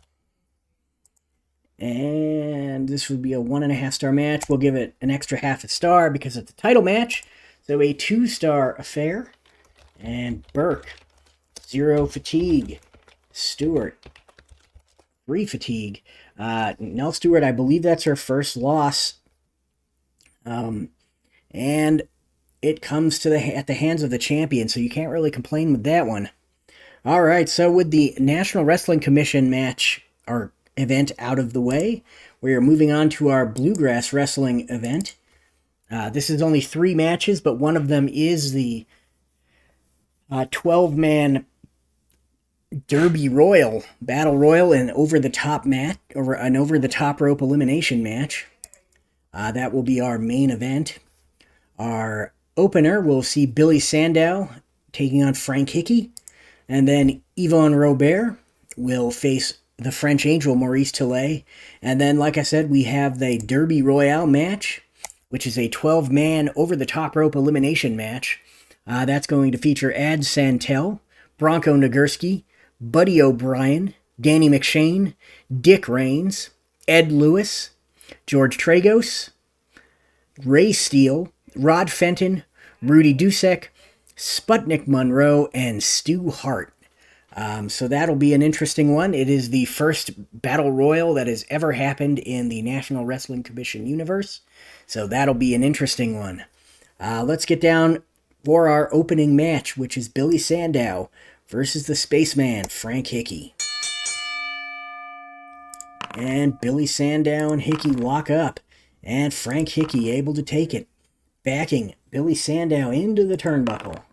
And this would be a 1.5-star match. We'll give it an extra half a star because it's a title match. So a 2-star affair. And Burke, 0 fatigue. Stewart, 3 fatigue. Nell Stewart, I believe that's her first loss. And it comes to at the hands of the champion, so you can't really complain with that one. All right, so with the National Wrestling Commission match, or event out of the way, we are moving on to our Bluegrass Wrestling event. This is only 3 matches, but one of them is the 12-man Derby Royal, Battle Royal, and over-the-top match, or an over-the-top rope elimination match. That will be our main event. Our opener will see Billy Sandow taking on Frank Hickey, and then Yvon Robert will face the French Angel Maurice Tillet. And then, like I said, we have the Derby Royale match, which is a 12-man over-the-top rope elimination match. That's going to feature Ad Santel, Bronko Nagurski, Buddy O'Brien, Danny McShain, Dick Raines, Ed Lewis, George Tragos, Ray Steele, Rod Fenton, Rudy Dusek, Sputnik Monroe, and Stu Hart. So that'll be an interesting one. It is the first Battle Royal that has ever happened in the National Wrestling Commission universe. So that'll be an interesting one. Let's get down for our opening match, which is Billy Sandow versus the Spaceman, Frank Hickey. And Billy Sandow and Hickey lock up. And Frank Hickey able to take it. Backing Billy Sandow into the turnbuckle.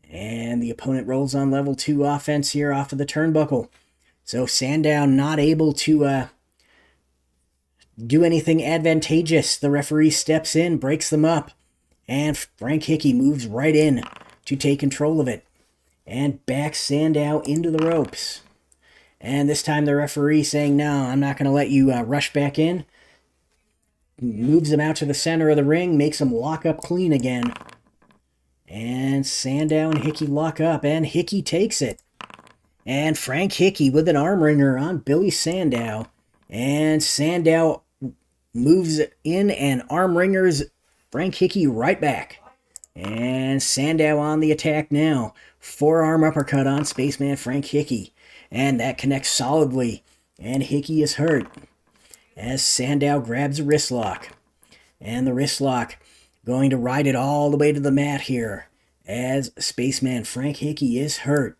And the opponent rolls on level 2 offense here off of the turnbuckle. So Sandow not able to do anything advantageous. The referee steps in, breaks them up. And Frank Hickey moves right in to take control of it. And backs Sandow into the ropes. And this time the referee saying, no, I'm not going to let you rush back in. Moves him out to the center of the ring, makes him lock up clean again. And Sandow and Hickey lock up, and Hickey takes it. And Frank Hickey with an arm wringer on Billy Sandow. And Sandow moves in and arm wringers Frank Hickey right back. And Sandow on the attack now. Forearm uppercut on Spaceman Frank Hickey. And that connects solidly. And Hickey is hurt. As Sandow grabs a wrist lock. And the wrist lock going to ride it all the way to the mat here. As Spaceman Frank Hickey is hurt.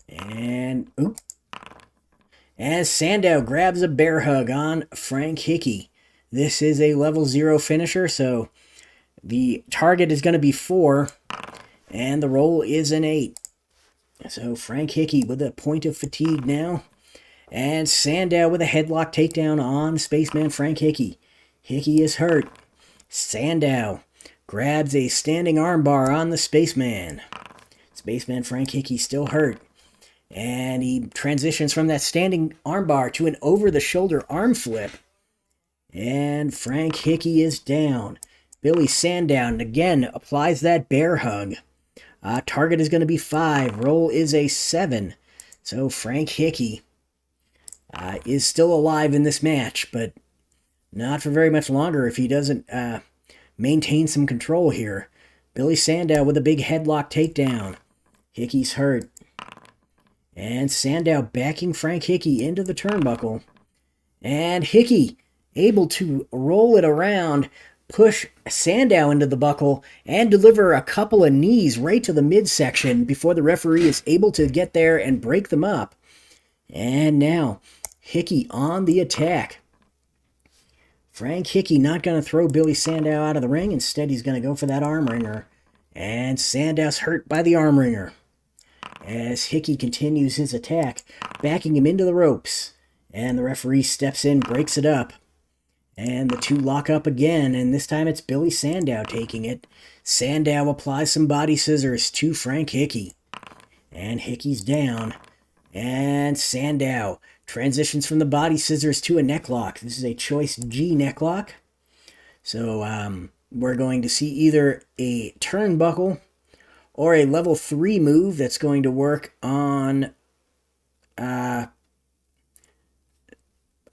And, as Sandow grabs a bear hug on Frank Hickey. This is a level 0 finisher, so the target is going to be 4, and the roll is an 8. So Frank Hickey with a point of fatigue now. And Sandow with a headlock takedown on Spaceman Frank Hickey. Hickey is hurt. Sandow grabs a standing armbar on the Spaceman. Spaceman Frank Hickey still hurt. And he transitions from that standing armbar to an over-the-shoulder arm flip. And Frank Hickey is down. Billy Sandow again applies that bear hug. Target is going to be 5. Roll is a 7. So Frank Hickey is still alive in this match, but not for very much longer if he doesn't maintain some control here. Billy Sandow with a big headlock takedown. Hickey's hurt. And Sandow backing Frank Hickey into the turnbuckle. And Hickey able to roll it around, push Sandow into the buckle, and deliver a couple of knees right to the midsection before the referee is able to get there and break them up. And now, Hickey on the attack. Frank Hickey not going to throw Billy Sandow out of the ring. Instead, he's going to go for that arm wringer. And Sandow's hurt by the arm wringer. As Hickey continues his attack, backing him into the ropes. And the referee steps in, breaks it up. And the two lock up again, and this time it's Billy Sandow taking it. Sandow applies some body scissors to Frank Hickey. And Hickey's down. And Sandow transitions from the body scissors to a necklock. This is a choice G necklock. So we're going to see either a turnbuckle or a level 3 move that's going to work on, I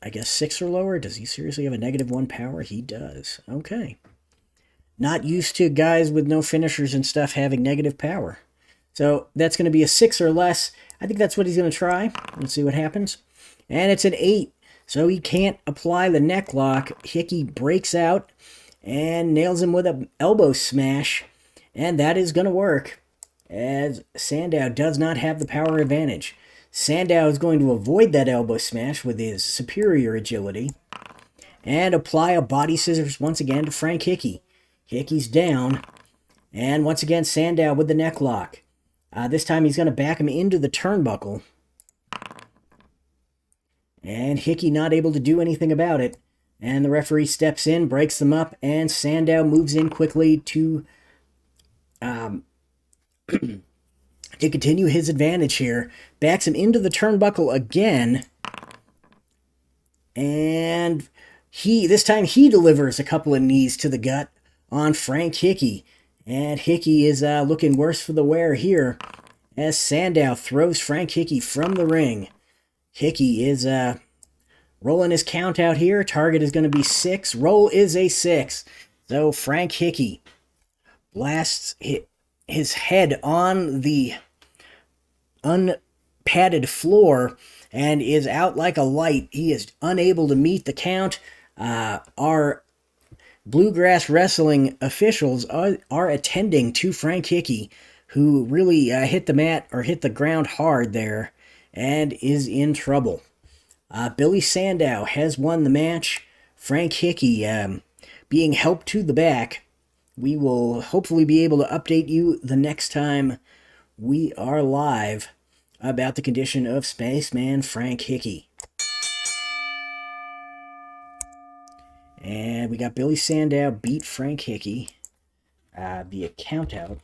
guess 6 or lower. Does he seriously have a -1 power? He does. Okay. Not used to guys with no finishers and stuff having negative power. So that's going to be a 6 or less. I think that's what he's going to try. Let's see what happens. And it's an 8. So he can't apply the neck lock. Hickey breaks out and nails him with an elbow smash. And that is going to work, as Sandow does not have the power advantage. Sandow is going to avoid that elbow smash with his superior agility and apply a body scissors once again to Frank Hickey. Hickey's down, and once again Sandow with the neck lock. This time he's going to back him into the turnbuckle. And Hickey not able to do anything about it. And the referee steps in, breaks them up, and Sandow moves in quickly to continue his advantage here. Backs him into the turnbuckle again. And this time he delivers a couple of knees to the gut on Frank Hickey. And Hickey is looking worse for the wear here, as Sandow throws Frank Hickey from the ring. Hickey is rolling his count out here. Target is going to be 6. Roll is a 6. So Frank Hickey blasts his head on the unpadded floor and is out like a light. He is unable to meet the count. Our Bluegrass Wrestling officials are attending to Frank Hickey, who really hit the mat or hit the ground hard there and is in trouble. Billy Sandow has won the match. Frank Hickey being helped to the back. We will hopefully be able to update you the next time we are live about the condition of Spaceman Frank Hickey. And we got Billy Sandow beat Frank Hickey via countout.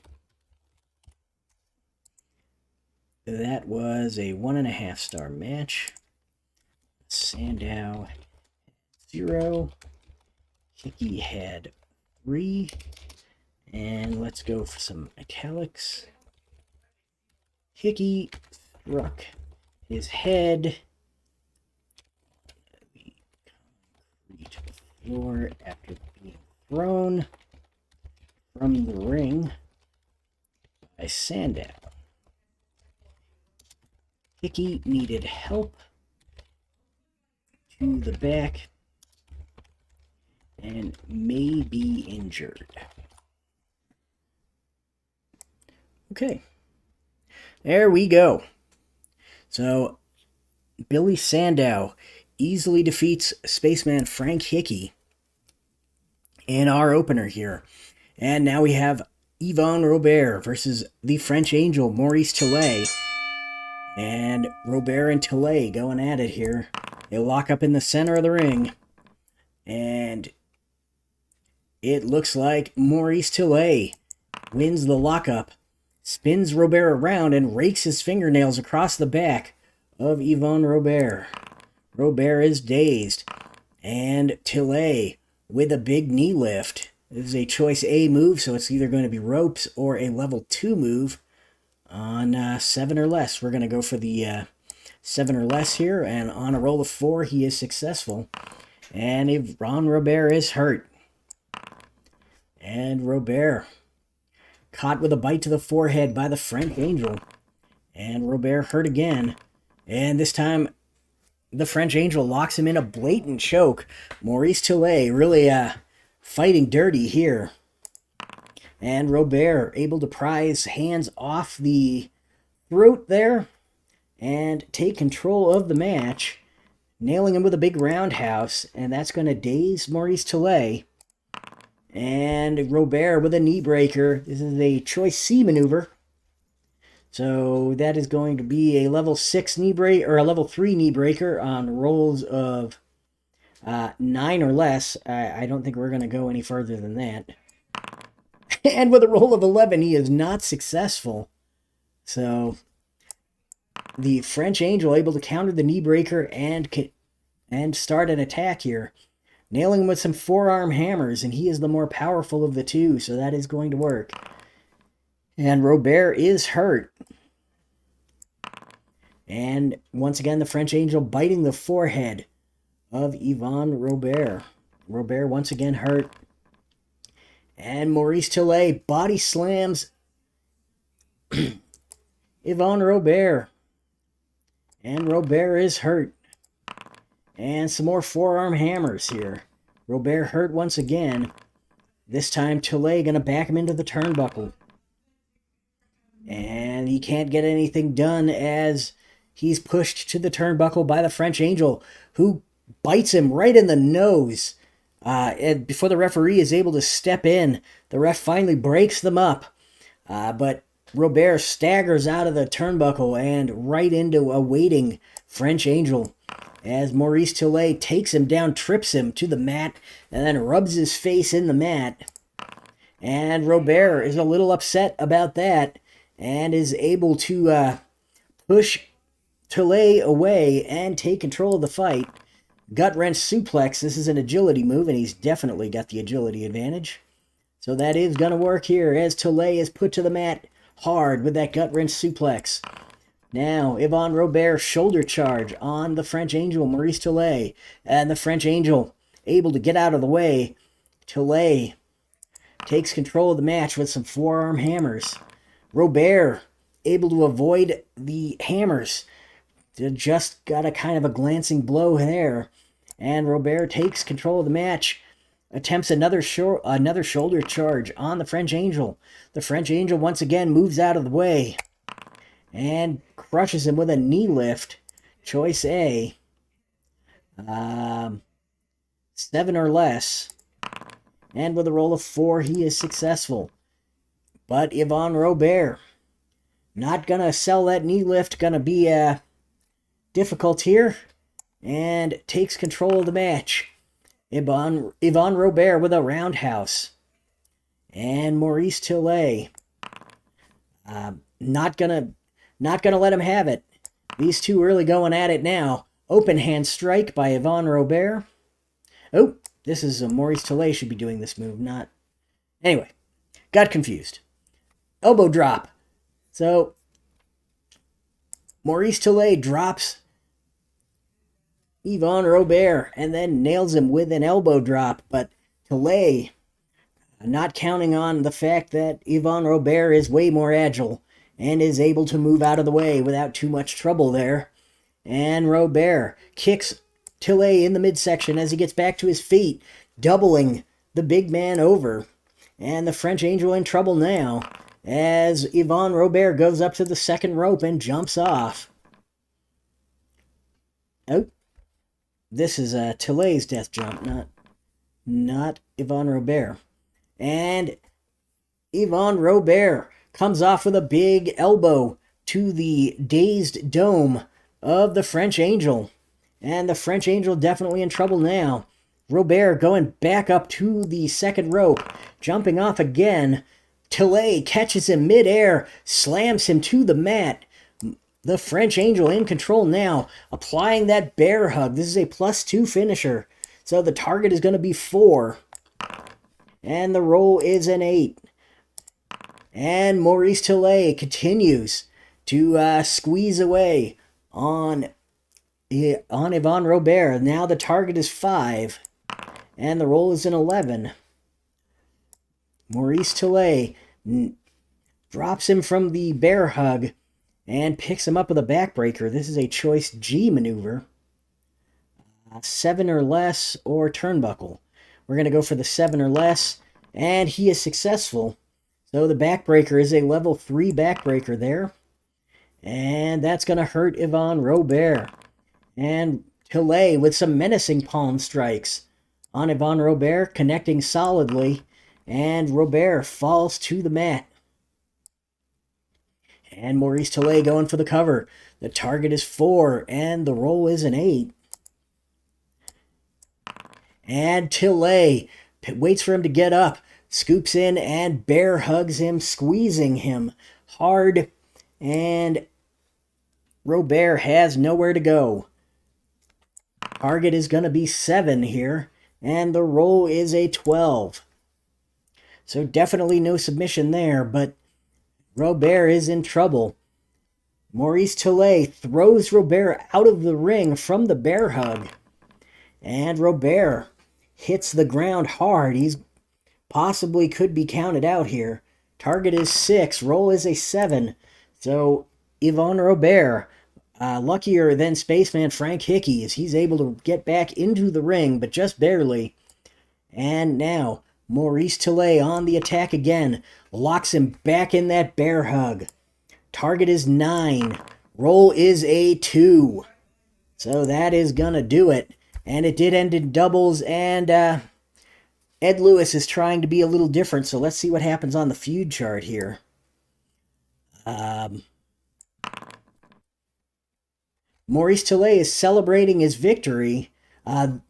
That was a 1.5 star match. Sandow 0. Hickey had 3. And let's go for some italics. Hickey struck his head on the concrete floor after being thrown from the ring by Sandow. Hickey needed help to the back and may be injured. Okay, there we go. So, Billy Sandow easily defeats Spaceman Frank Hickey in our opener here. And now we have Yvon Robert versus the French Angel, Maurice Tillet. And Robert and Tillet going at it here. They lock up in the center of the ring. And it looks like Maurice Tillet wins the lockup, spins Robert around, and rakes his fingernails across the back of Yvon Robert. Robert is dazed. And Tillet with a big knee lift. This is a choice A move, so it's either going to be ropes or a level 2 move. On 7 or less, we're going to go for the 7 or less here, and on a roll of 4, he is successful. And Yvon Robert is hurt. And Robert caught with a bite to the forehead by the French Angel. And Robert hurt again. And this time, the French Angel locks him in a blatant choke. Maurice Tillet really fighting dirty here. And Robert able to pry his hands off the throat there and take control of the match, nailing him with a big roundhouse, and that's going to daze Maurice Tillet. And Robert with a knee breaker. This is a choice C maneuver. So that is going to be a level 6 knee break or a level 3 knee breaker on rolls of 9 or less. I don't think we're going to go any further than that. And with a roll of 11, he is not successful. So, the French Angel able to counter the knee breaker and start an attack here. Nailing him with some forearm hammers, and he is the more powerful of the two, so that is going to work. And Robert is hurt. And once again, the French Angel biting the forehead of Yvon Robert. Robert once again hurt. And Maurice Tillet body slams Yvon Robert. And Robert is hurt. And some more forearm hammers here. Robert hurt once again. This time Tillet going to back him into the turnbuckle. And he can't get anything done as he's pushed to the turnbuckle by the French Angel, who bites him right in the nose. And before the referee is able to step in, the ref finally breaks them up. But Robert staggers out of the turnbuckle and right into a waiting French Angel as Maurice Tillet takes him down, trips him to the mat, and then rubs his face in the mat. And Robert is a little upset about that and is able to push Tillet away and take control of the fight. Gut wrench suplex. This is an agility move, and he's definitely got the agility advantage. So that is going to work here as Tillet is put to the mat hard with that gut wrench suplex. Now, Yvon Robert shoulder charge on the French Angel, Maurice Tillet. And the French Angel able to get out of the way. Tillet takes control of the match with some forearm hammers. Robert able to avoid the hammers. Just got a kind of a glancing blow there. And Robert takes control of the match. Attempts another shoulder charge on the French Angel. The French Angel once again moves out of the way. And crushes him with a knee lift. Choice A. 7 or less. And with a roll of 4, he is successful. But Yvon Robert, not going to sell that knee lift, going to be difficult here. And takes control of the match. Yvon Robert with a roundhouse. And Maurice Tillet, not gonna let him have it. These two really going at it now. Open hand strike by Yvon Robert. Oh, this is Maurice Tillet should be doing this move, not... Anyway, got confused. Elbow drop. So, Maurice Tillet drops Yvon Robert and then nails him with an elbow drop, but Tillet, not counting on the fact that Yvon Robert is way more agile and is able to move out of the way without too much trouble there. And Robert kicks Tillet in the midsection as he gets back to his feet, doubling the big man over. And the French Angel in trouble now as Yvon Robert goes up to the second rope and jumps off. Oh, this is Tillet's death jump, not Yvon Robert. And Yvon Robert comes off with a big elbow to the dazed dome of the French Angel. And the French Angel definitely in trouble now. Robert going back up to the second rope, jumping off again. Tillet catches him midair, slams him to the mat. The French Angel in control now, applying that bear hug. This is a +2 finisher, so the target is going to be 4. And the roll is an 8. And Maurice Tillet continues to squeeze away on Yvon Robert. Now the target is 5. And the roll is an 11. Maurice Tillet drops him from the bear hug and picks him up with a backbreaker. This is a choice G maneuver. 7 or less or turnbuckle. We're going to go for the 7 or less, and he is successful. So the backbreaker is a level 3 backbreaker there. And that's going to hurt Yvon Robert. And Tillet with some menacing palm strikes on Yvon Robert, connecting solidly. And Robert falls to the mat. And Maurice Tillet going for the cover. The target is 4, and the roll is an 8. And Tillet waits for him to get up, scoops in, and bear hugs him, squeezing him hard. And Robert has nowhere to go. Target is going to be 7 here, and the roll is a 12. So definitely no submission there, but Robert is in trouble. Maurice Tillet throws Robert out of the ring from the bear hug. And Robert hits the ground hard. He's possibly could be counted out here. Target is 6. Roll is a 7. So Yvon Robert, luckier than Spaceman Frank Hickey, as he's able to get back into the ring, but just barely. And now Maurice Tillet on the attack again. Locks him back in that bear hug. Target is 9. Roll is a 2. So that is going to do it. And it did end in doubles, and Ed Lewis is trying to be a little different, so let's see what happens on the feud chart here. Maurice Tillet is celebrating his victory, but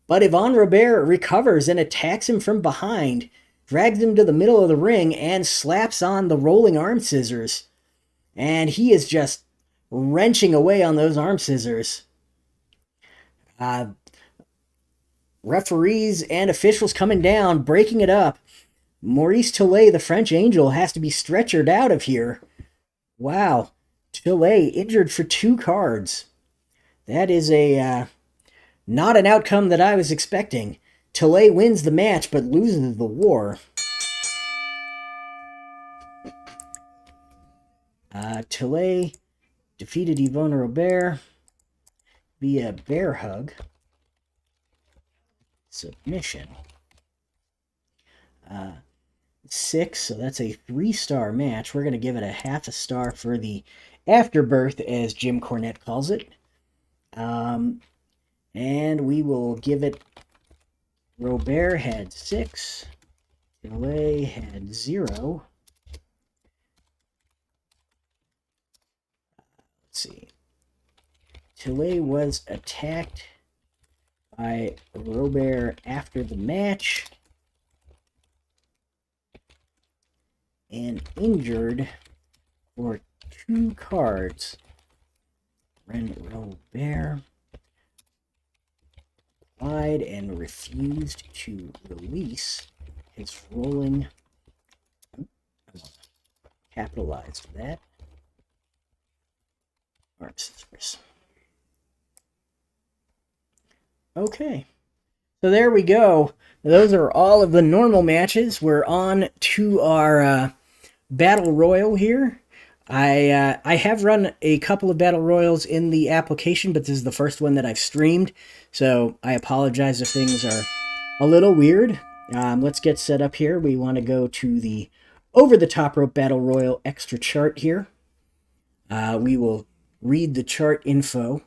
Yvon Robert recovers and attacks him from behind, drags him to the middle of the ring, and slaps on the rolling arm scissors. And he is just wrenching away on those arm scissors. Referees and officials coming down, breaking it up. Maurice Tillet, the French Angel, has to be stretchered out of here. Wow. Tillet injured for 2 cards. That is not an outcome that I was expecting. Tillet wins the match, but loses the war. Tillet defeated Yvon Robert via bear hug. Submission. 6, so that's a 3-star match. We're going to give it a half a star for the afterbirth, as Jim Cornette calls it. And we will give it. Robert had 6. Tillet had 0. Let's see. Tillet was attacked by Robert after the match and injured for 2 cards. When Robert lied and refused to release his rolling. I want to capitalize that. Okay, so there we go. Those are all of the normal matches. We're on to our Battle Royal here. I have run a couple of Battle Royals in the application, but this is the first one that I've streamed, so I apologize if things are a little weird. Let's get set up here. We want to go to the Over the Top Rope Battle Royal extra chart here. We will read the chart info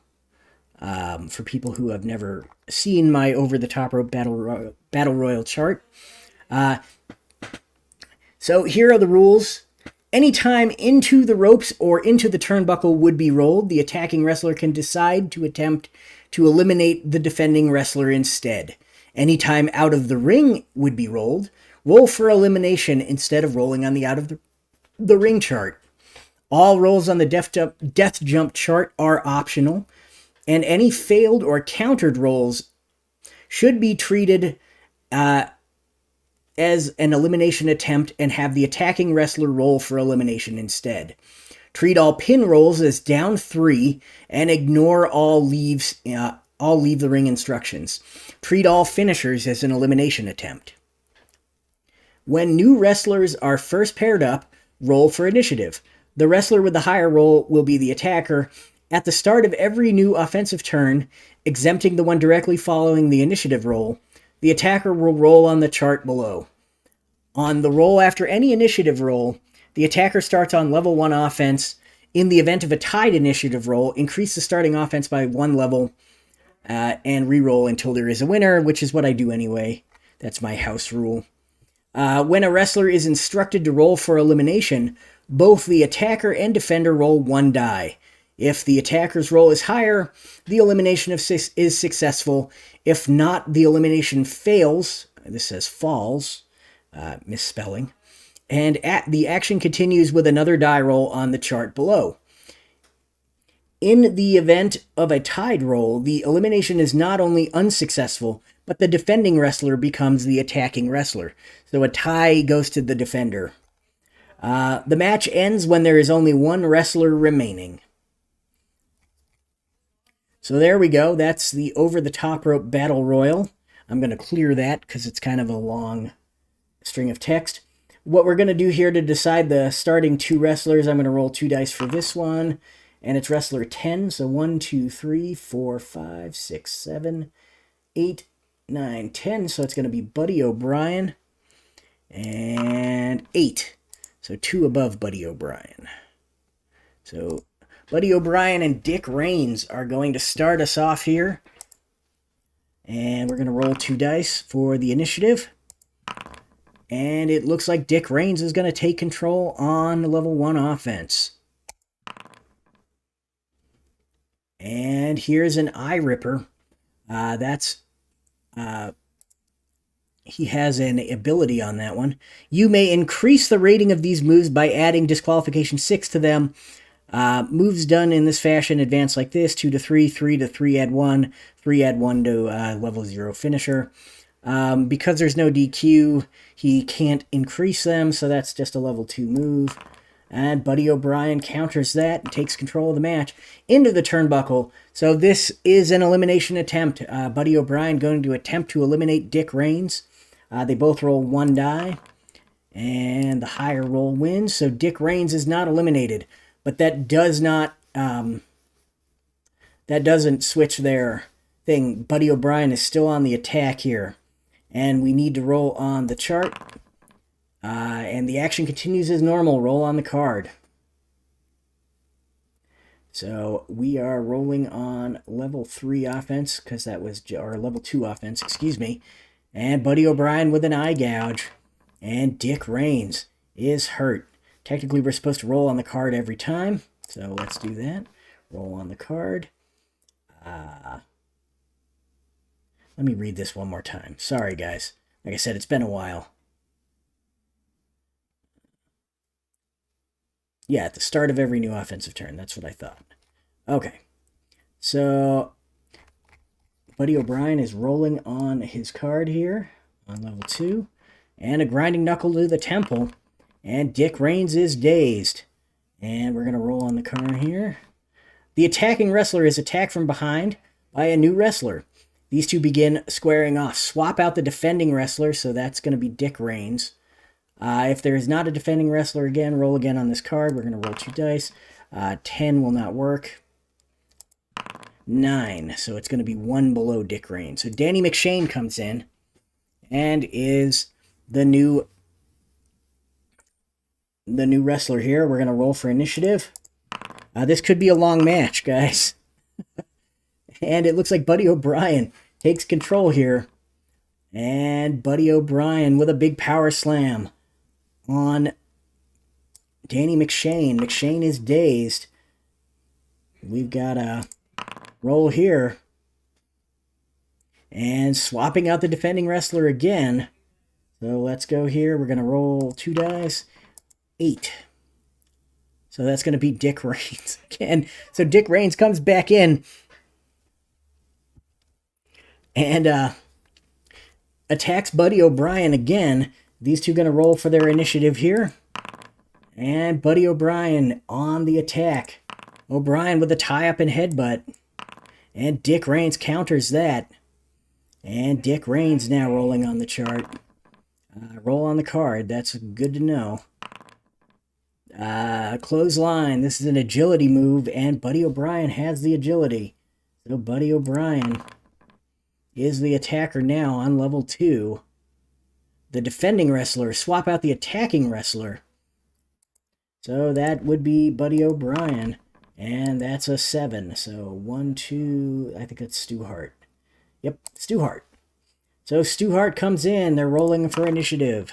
for people who have never seen my Over the Top Rope Battle Royal chart. So here are the rules. Anytime into the ropes or into the turnbuckle would be rolled, the attacking wrestler can decide to attempt to eliminate the defending wrestler instead. Anytime out of the ring would be rolled, roll for elimination instead of rolling on the out of the ring chart. All rolls on the death jump chart are optional, and any failed or countered rolls should be treated as an elimination attempt and have the attacking wrestler roll for elimination instead. Treat all pin rolls as down 3 and ignore all leave the ring instructions. Treat all finishers as an elimination attempt. When new wrestlers are first paired up, roll for initiative. The wrestler with the higher roll will be the attacker. At the start of every new offensive turn, exempting the one directly following the initiative roll, the attacker will roll on the chart below. On the roll after any initiative roll, the attacker starts on level 1 offense. In the event of a tied initiative roll, increase the starting offense by 1 level and re-roll until there is a winner, which is what I do anyway. That's my house rule. When a wrestler is instructed to roll for elimination, both the attacker and defender roll 1 die. If the attacker's roll is higher, the elimination is successful. If not, the elimination fails. This says falls, misspelling. And the action continues with another die roll on the chart below. In the event of a tied roll, the elimination is not only unsuccessful, but the defending wrestler becomes the attacking wrestler. So a tie goes to the defender. The match ends when there is only 1 wrestler remaining. So there we go. That's the Over the Top Rope Battle Royal. I'm going to clear that because it's kind of a long string of text. What we're going to do here to decide the starting 2 wrestlers, I'm going to roll 2 dice for this one. And it's wrestler 10. So 1, 2, 3, 4, 5, 6, 7, 8, 9, 10. So it's going to be Buddy O'Brien. And 8. So 2 above Buddy O'Brien. So Buddy O'Brien and Dick Raines are going to start us off here. And we're going to roll 2 dice for the initiative. And it looks like Dick Raines is going to take control on the level 1 offense. And here's an eye ripper. He has an ability on that one. You may increase the rating of these moves by adding disqualification 6 to them. Moves done in this fashion advance like this: 2 to 3, 3 to 3 add 1, 3 add 1 to level 0 finisher. Because there's no DQ, he can't increase them, so that's just a level 2 move. And Buddy O'Brien counters that and takes control of the match into the turnbuckle. So this is an elimination attempt. Buddy O'Brien going to attempt to eliminate Dick Raines. They both roll 1 die, and the higher roll wins. So Dick Raines is not eliminated, but that does not that doesn't switch their thing. Buddy O'Brien is still on the attack here, and we need to roll on the chart. And the action continues as normal. Roll on the card. So we are rolling on level 3 offense, because that was, or level 2 offense, excuse me. And Buddy O'Brien with an eye gouge. And Dick Raines is hurt. Technically, we're supposed to roll on the card every time. So let's do that. Roll on the card. Let me read this one more time. Sorry, guys. Like I said, it's been a while. Yeah, at the start of every new offensive turn. That's what I thought. Okay. So, Buddy O'Brien is rolling on his card here on level 2. And a grinding knuckle to the temple. And Dick Raines is dazed. And we're going to roll on the card here. The attacking wrestler is attacked from behind by a new wrestler. These two begin squaring off. Swap out the defending wrestler, so that's going to be Dick Raines. If there is not a defending wrestler again, roll again on this card. We're going to roll 2 dice. 10 will not work. 9, so it's going to be 1 below Dick Raines. So Danny McShain comes in and is the new wrestler here. We're going to roll for initiative. This could be a long match, guys. And it looks like Buddy O'Brien takes control here. And Buddy O'Brien with a big power slam on Danny McShain. McShain is dazed. We've got a roll here. And swapping out the defending wrestler again. So let's go here. We're going to roll 2 dice. 8. So that's going to be Dick Raines again. So Dick Raines comes back in and attacks Buddy O'Brien again. These two going to roll for their initiative here. And Buddy O'Brien on the attack. O'Brien with a tie-up and headbutt. And Dick Raines counters that. And Dick Raines now rolling on the chart. Roll on the card. That's good to know. Clothesline. This is an agility move, and Buddy O'Brien has the agility. So Buddy O'Brien is the attacker now on level 2. The defending wrestler. Swap out the attacking wrestler. So that would be Buddy O'Brien. And that's a 7. So 1, 2, I think that's Stu Hart. Yep, Stu Hart. So Stu Hart comes in. They're rolling for initiative.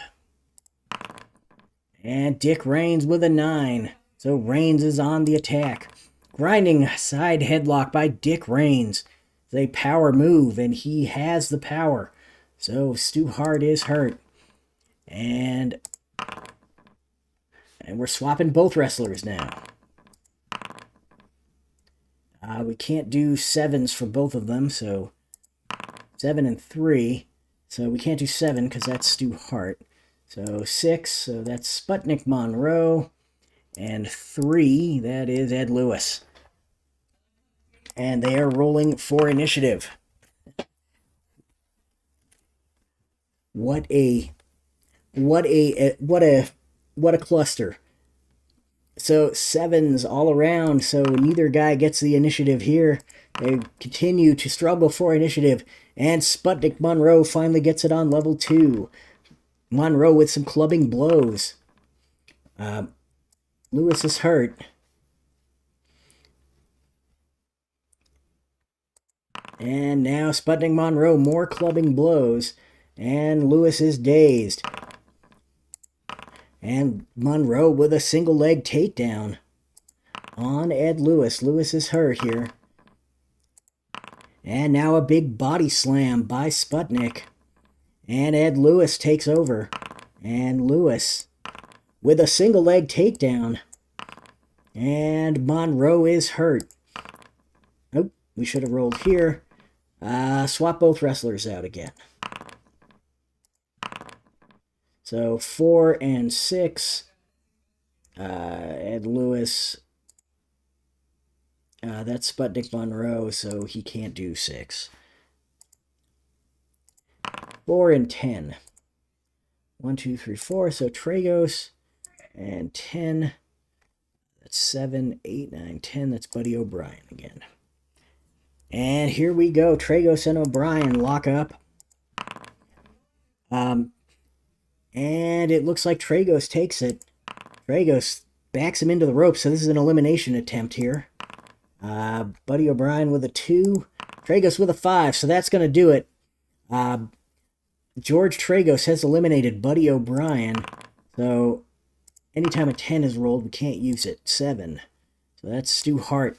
And Dick Raines with a 9. So Raines is on the attack. Grinding side headlock by Dick Raines. It's a power move, and he has the power. So Stu Hart is hurt. And we're swapping both wrestlers now. We can't do 7s for both of them, so 7 and 3. So we can't do 7 because that's Stu Hart. So 6, so that's Sputnik Monroe. And 3, that is Ed Lewis. And they are rolling for initiative. What a cluster. So 7s all around, so neither guy gets the initiative here. They continue to struggle for initiative, and Sputnik Monroe finally gets it on level 2. Monroe with some clubbing blows. Lewis is hurt. And now Sputnik Monroe, more clubbing blows, and Lewis is dazed. And Monroe with a single leg takedown on Ed Lewis. Lewis is hurt here. And now a big body slam by Sputnik. And Ed Lewis takes over. And Lewis with a single leg takedown. And Monroe is hurt. Oh, we should have rolled here. Swap both wrestlers out again. So 4 and 6. Ed Lewis. That's Sputnik Monroe, so he can't do 6. 4 and 10. 1, 2, 3, 4. So Tragos and 10. That's 7, 8, 9, 10. That's Buddy O'Brien again. And here we go. Tragos and O'Brien lock up. And it looks like Tragos takes it. Tragos backs him into the ropes, so this is an elimination attempt here. Buddy O'Brien with a 2. Tragos with a 5, so that's going to do it. George Tragos has eliminated Buddy O'Brien, so anytime a 10 is rolled, we can't use it. 7. So that's Stu Hart.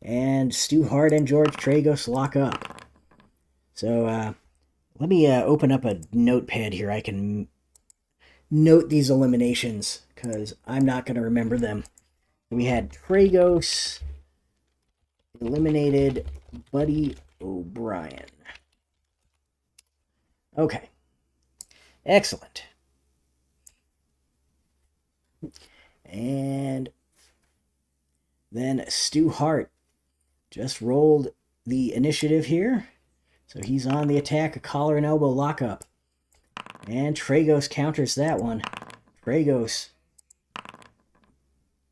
And Stu Hart and George Tragos lock up. So let me open up a notepad here. I can note these eliminations, because I'm not going to remember them. We had Tragos eliminated Buddy O'Brien. Okay. Excellent. And then Stu Hart just rolled the initiative here. So he's on the attack, a collar and elbow lockup. And Tragos counters that one. Tragos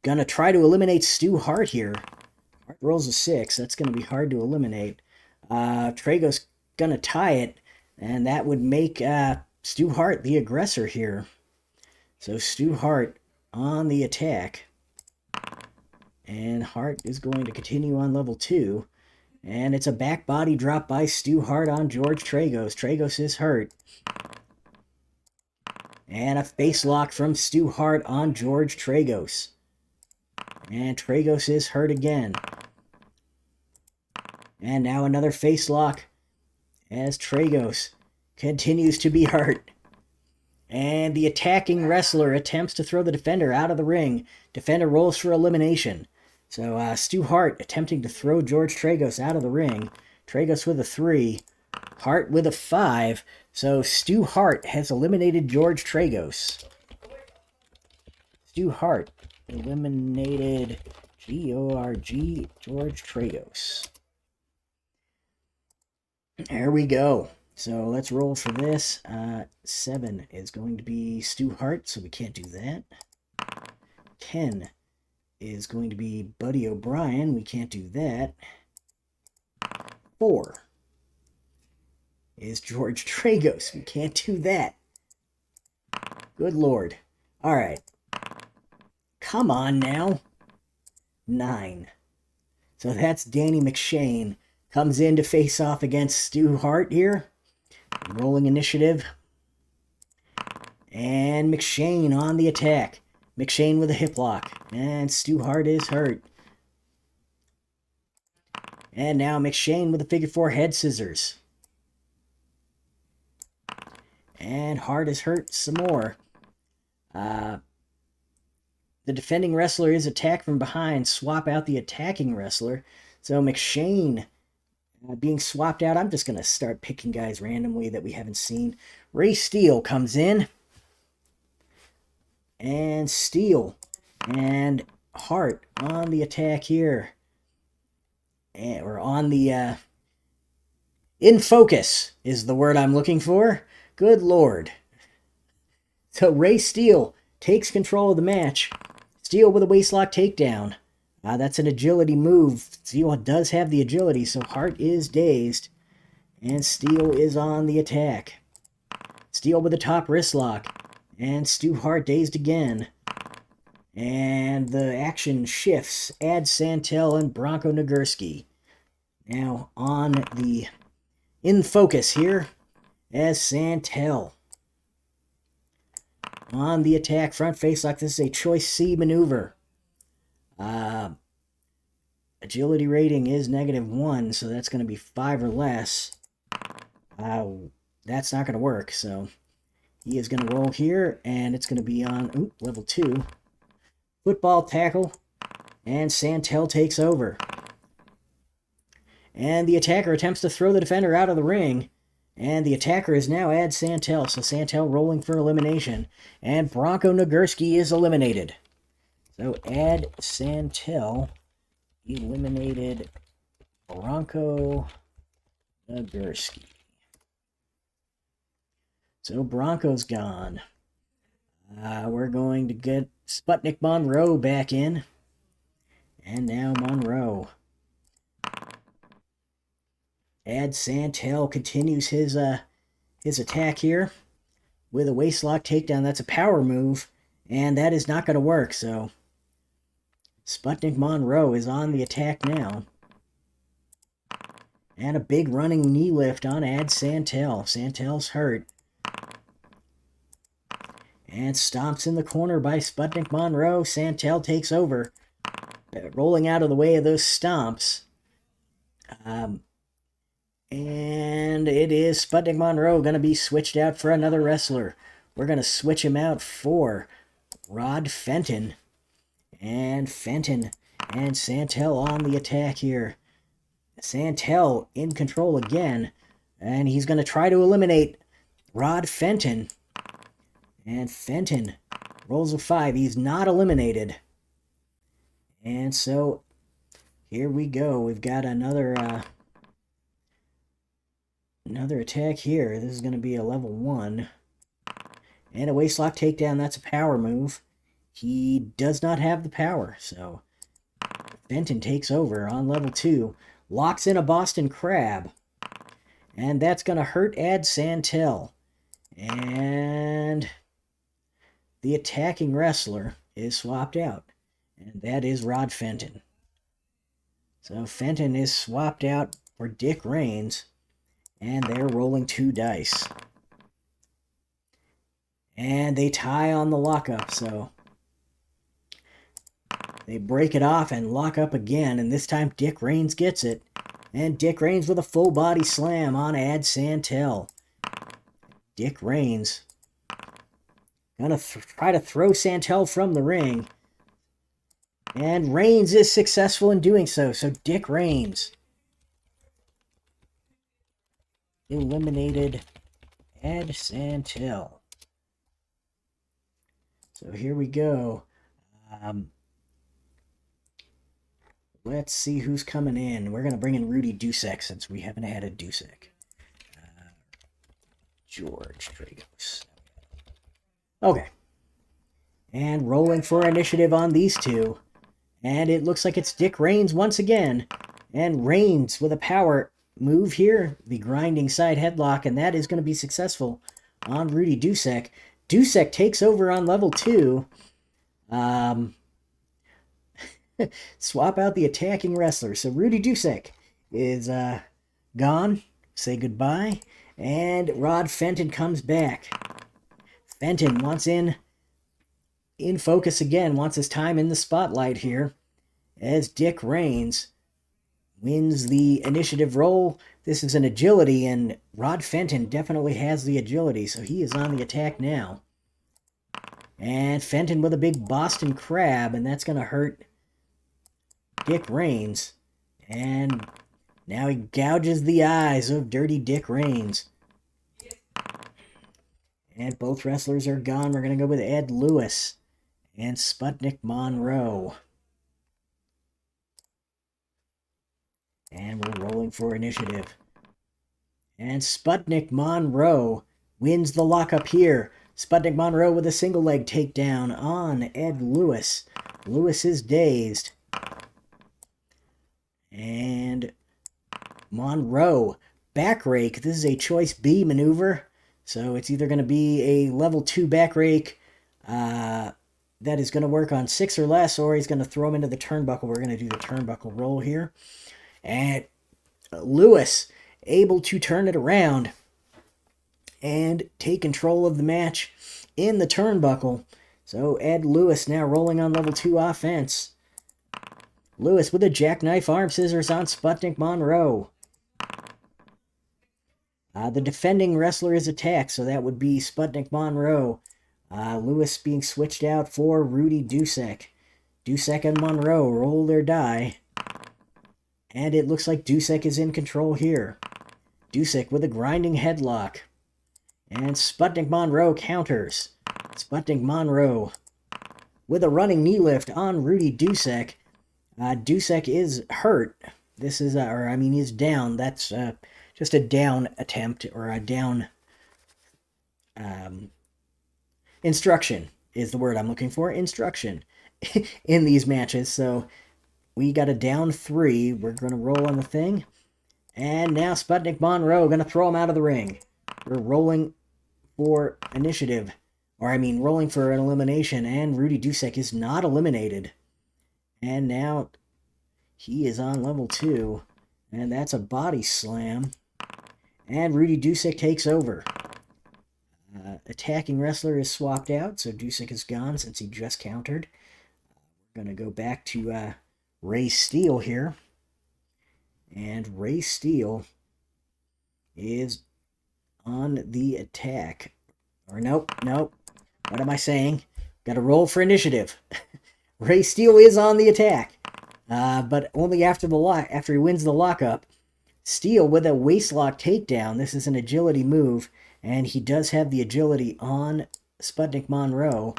gonna try to eliminate Stu Hart here. Hart rolls a 6. That's gonna be hard to eliminate. Tragos gonna tie it, and that would make Stu Hart the aggressor here. So Stu Hart on the attack. And Hart is going to continue on level 2. And it's a back body drop by Stu Hart on George Tragos. Tragos is hurt. And a face lock from Stu Hart on George Tragos. And Tragos is hurt again. And now another face lock as Tragos continues to be hurt. And the attacking wrestler attempts to throw the defender out of the ring. Defender rolls for elimination. So Stu Hart attempting to throw George Tragos out of the ring. Tragos with a 3. Hart with a 5. So Stu Hart has eliminated George Tragos. Stu Hart eliminated George Tragos. There we go. So let's roll for this. 7 is going to be Stu Hart, so we can't do that. 10 is going to be Buddy O'Brien. We can't do that. 4 is George Tragos. We can't do that. Good Lord. All right. Come on now. 9. So that's Danny McShain. Comes in to face off against Stu Hart here. Rolling initiative. And McShain on the attack. McShain with a hip lock. And Stu Hart is hurt. And now McShain with a figure 4 head scissors. And Hart is hurt some more. The defending wrestler is attacked from behind. Swap out the attacking wrestler. So McShain being swapped out. I'm just going to start picking guys randomly that we haven't seen. Ray Steele comes in. And Steele and Hart on the attack here. And we're on the... in focus is the word I'm looking for. Good Lord. So Ray Steele takes control of the match. Steele with a waistlock takedown. That's an agility move. Steele does have the agility, so Hart is dazed. And Steele is on the attack. Steele with a top wrist lock. And Stu Hart dazed again. And the action shifts. Add Santel and Bronko Nagurski. Now on the in focus here as Santel. On the attack, front face lock. This is a choice C maneuver. Agility rating is -1, so that's going to be 5 or less. That's not going to work, so he is going to roll here, and it's going to be on level 2. Football tackle, and Santel takes over. And the attacker attempts to throw the defender out of the ring, and the attacker is now Ad Santel, so Santel rolling for elimination, and Bronko Nagurski is eliminated. So Ad Santel eliminated Bronko Nagurski. So Bronco's gone. We're going to get Sputnik Monroe back in. And now Monroe. Ad Santel continues his attack here with a waistlock takedown. That's a power move, and that is not going to work. So Sputnik Monroe is on the attack now. And a big running knee lift on Santel. Santel's hurt. And stomps in the corner by Sputnik Monroe. Santel takes over. Rolling out of the way of those stomps. And it is Sputnik Monroe going to be switched out for another wrestler. We're going to switch him out for Rod Fenton. And Fenton and Santel on the attack here. Santel in control again. And he's going to try to eliminate Rod Fenton. And Fenton rolls a 5. He's not eliminated. And so here we go. We've got another attack here. This is going to be a level 1. And a waistlock takedown. That's a power move. He does not have the power. So Fenton takes over on level 2. Locks in a Boston Crab. And that's going to hurt Santel. And the attacking wrestler is swapped out. And that is Rod Fenton. So Fenton is swapped out for Dick Raines. And they're rolling 2 dice. And they tie on the lockup, so they break it off and lock up again, and this time Dick Raines gets it. And Dick Raines with a full body slam on Santel. Dick Raines gonna try to throw Santel from the ring. And Raines is successful in doing so. So Dick Raines eliminated Santel. So here we go. Let's see who's coming in. We're going to bring in Rudy Dusek since we haven't had a Dusek. George Tragos. Okay. And rolling for initiative on these two. And it looks like it's Dick Raines once again. And Raines with a power move here. The grinding side headlock. And that is going to be successful on Rudy Dusek. Dusek takes over on level 2. Swap out the attacking wrestler. So Rudy Dusek is gone. Say goodbye. And Rod Fenton comes back. Fenton wants in focus again. Wants his time in the spotlight here. As Dick Raines wins the initiative roll. This is an agility, and Rod Fenton definitely has the agility, so he is on the attack now. And Fenton with a big Boston Crab, and that's going to hurt Dick Raines. And now he gouges the eyes of Dirty Dick Raines. And both wrestlers are gone. We're going to go with Ed Lewis and Sputnik Monroe. And we're rolling for initiative. And Sputnik Monroe wins the lockup here. Sputnik Monroe with a single leg takedown on Ed Lewis. Lewis is dazed. And Monroe, back rake. This is a choice B maneuver. So it's either going to be a level 2 back rake that is going to work on 6 or less, or he's going to throw him into the turnbuckle. We're going to do the turnbuckle roll here. And Lewis able to turn it around and take control of the match in the turnbuckle. So Ed Lewis now rolling on level 2 offense. Lewis with a jackknife arm scissors on Sputnik Monroe. The defending wrestler is attacked, so that would be Sputnik Monroe. Lewis being switched out for Rudy Dusek. Dusek and Monroe roll their die. And it looks like Dusek is in control here. Dusek with a grinding headlock. And Sputnik Monroe counters. Sputnik Monroe with a running knee lift on Rudy Dusek. Dusek is hurt. This is, he's down. That's just a down attempt, or a down instruction is the word I'm looking for. Instruction in these matches. So we got a down 3. We're going to roll on the thing. And now Sputnik Monroe going to throw him out of the ring. We're rolling for initiative. Rolling for an elimination. And Rudy Dusek is not eliminated. And now he is on level 2. And that's a body slam. And Rudy Dusek takes over. Attacking wrestler is swapped out, so Dusek is gone since he just countered. We're going to go back to Ray Steele here. And Ray Steele is on the attack. Or nope. What am I saying? Got to roll for initiative. Ray Steele is on the attack. But only after he wins the lockup. Steele with a waistlock takedown. This is an agility move. And he does have the agility on Sputnik Monroe.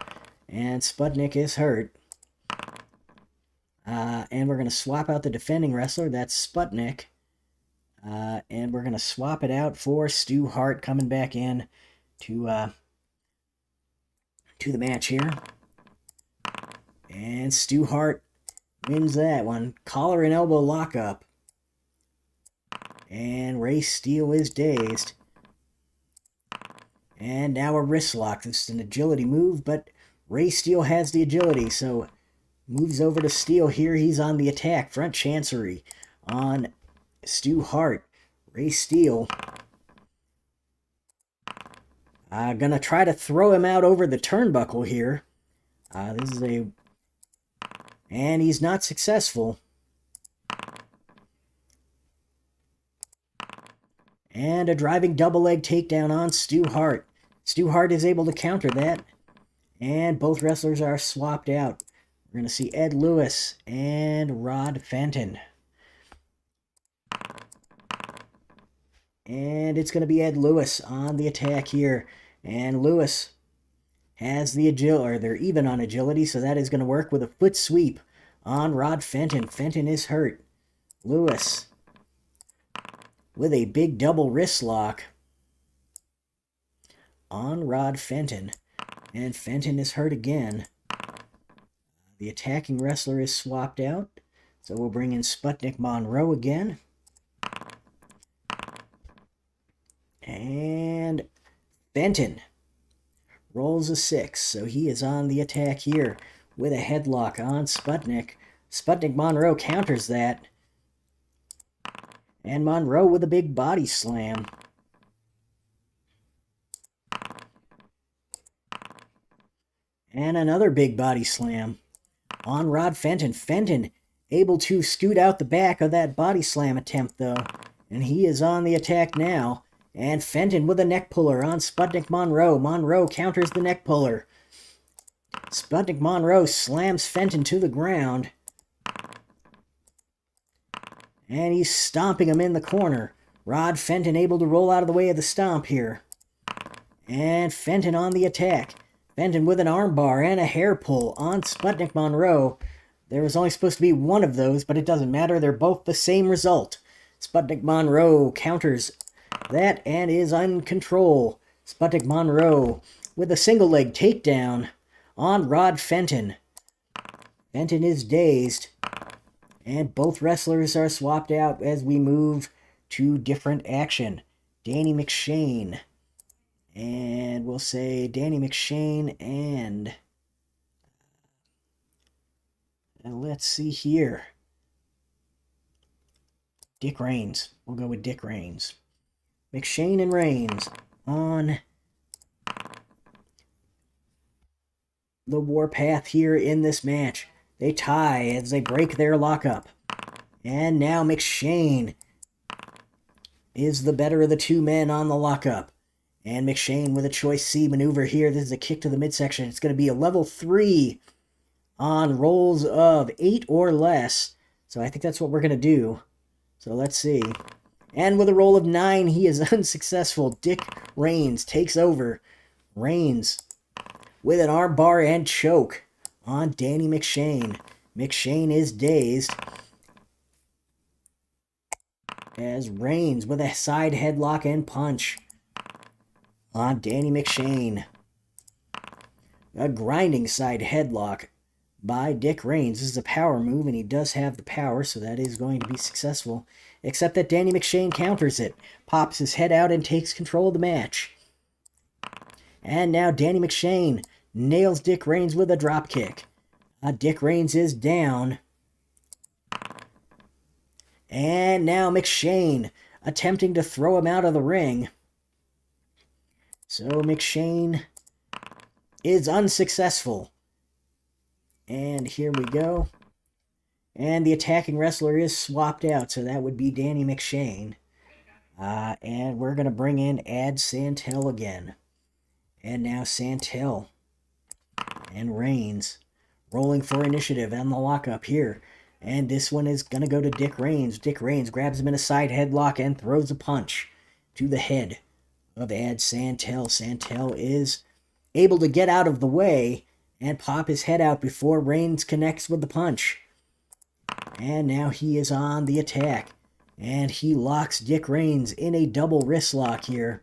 And Sputnik is hurt. And we're going to swap out the defending wrestler. That's Sputnik. And we're going to swap it out for Stu Hart coming back in to the match here. And Stu Hart wins that one. Collar and elbow lockup. And Ray Steele is dazed. And now a wrist lock. This is an agility move, but Ray Steele has the agility, so moves over to Steele here. He's on the attack. Front chancery on Stu Hart. Ray Steele gonna try to throw him out over the turnbuckle here. And he's not successful. And a driving double leg takedown on Stu Hart. Stu Hart is able to counter that. And both wrestlers are swapped out. We're going to see Ed Lewis and Rod Fenton. And it's going to be Ed Lewis on the attack here. And Lewis has the agility, or they're even on agility, so that is going to work with a foot sweep on Rod Fenton. Fenton is hurt. Lewis with a big double wrist lock on Rod Fenton. And Fenton is hurt again. The attacking wrestler is swapped out. So we'll bring in Sputnik Monroe again. And Fenton rolls a 6. So he is on the attack here with a headlock on Sputnik. Sputnik Monroe counters that. And Monroe with a big body slam. And another big body slam on Rod Fenton. Fenton able to scoot out the back of that body slam attempt, though. And he is on the attack now. And Fenton with a neck puller on Sputnik Monroe. Monroe counters the neck puller. Sputnik Monroe slams Fenton to the ground. And he's stomping him in the corner. Rod Fenton able to roll out of the way of the stomp here. And Fenton on the attack. Fenton with an armbar and a hair pull on Sputnik Monroe. There was only supposed to be one of those, but it doesn't matter. They're both the same result. Sputnik Monroe counters that and is in control. Sputnik Monroe with a single leg takedown on Rod Fenton. Fenton is dazed. And both wrestlers are swapped out as we move to different action. Danny McShain. And we'll say Danny McShain and let's see here. Dick Reigns. We'll go with Dick Reigns. McShain and Reigns on the warpath here in this match. They tie as they break their lockup. And now McShain is the better of the two men on the lockup. And McShain with a choice C maneuver here. This is a kick to the midsection. It's going to be a level 3 on rolls of 8 or less. So I think that's what we're going to do. So let's see. And with a roll of 9, he is unsuccessful. Dick Reigns takes over. Reigns with an armbar and choke on Danny McShain. McShain is dazed as Reigns with a side headlock and punch on Danny McShain. A grinding side headlock by Dick Reigns. This is a power move, and he does have the power, so that is going to be successful. Except that Danny McShain counters it, pops his head out, and takes control of the match. And now Danny McShain nails Dick Reigns with a dropkick. Dick Reigns is down. And now McShain attempting to throw him out of the ring. So McShain is unsuccessful. And here we go. And the attacking wrestler is swapped out, so that would be Danny McShain. And we're going to bring in Santel again. And now Santel and Reigns rolling for initiative on the lockup here. And this one is going to go to Dick Reigns. Dick Reigns grabs him in a side headlock and throws a punch to the head of Santel. Santel is able to get out of the way and pop his head out before Reigns connects with the punch. And now he is on the attack. And he locks Dick Reigns in a double wrist lock here.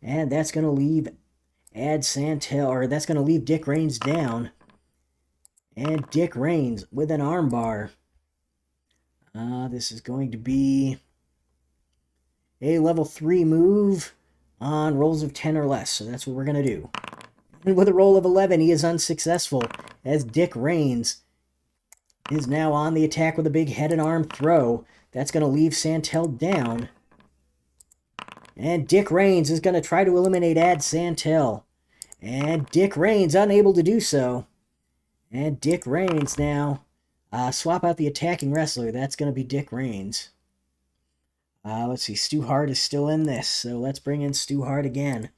And that's going to leave Santel, or that's going to leave Dick Reigns down. And Dick Reigns with an armbar. This is going to be a level 3 move on rolls of 10 or less. So that's what we're going to do. And with a roll of 11, he is unsuccessful as Dick Reigns is now on the attack with a big head and arm throw. That's going to leave Santel down. And Dick Reigns is going to try to eliminate Santel. And Dick Reigns unable to do so. And Dick Reigns now swap out the attacking wrestler. That's going to be Dick Reigns. Let's see. Stu Hart is still in this. So let's bring in Stu Hart again.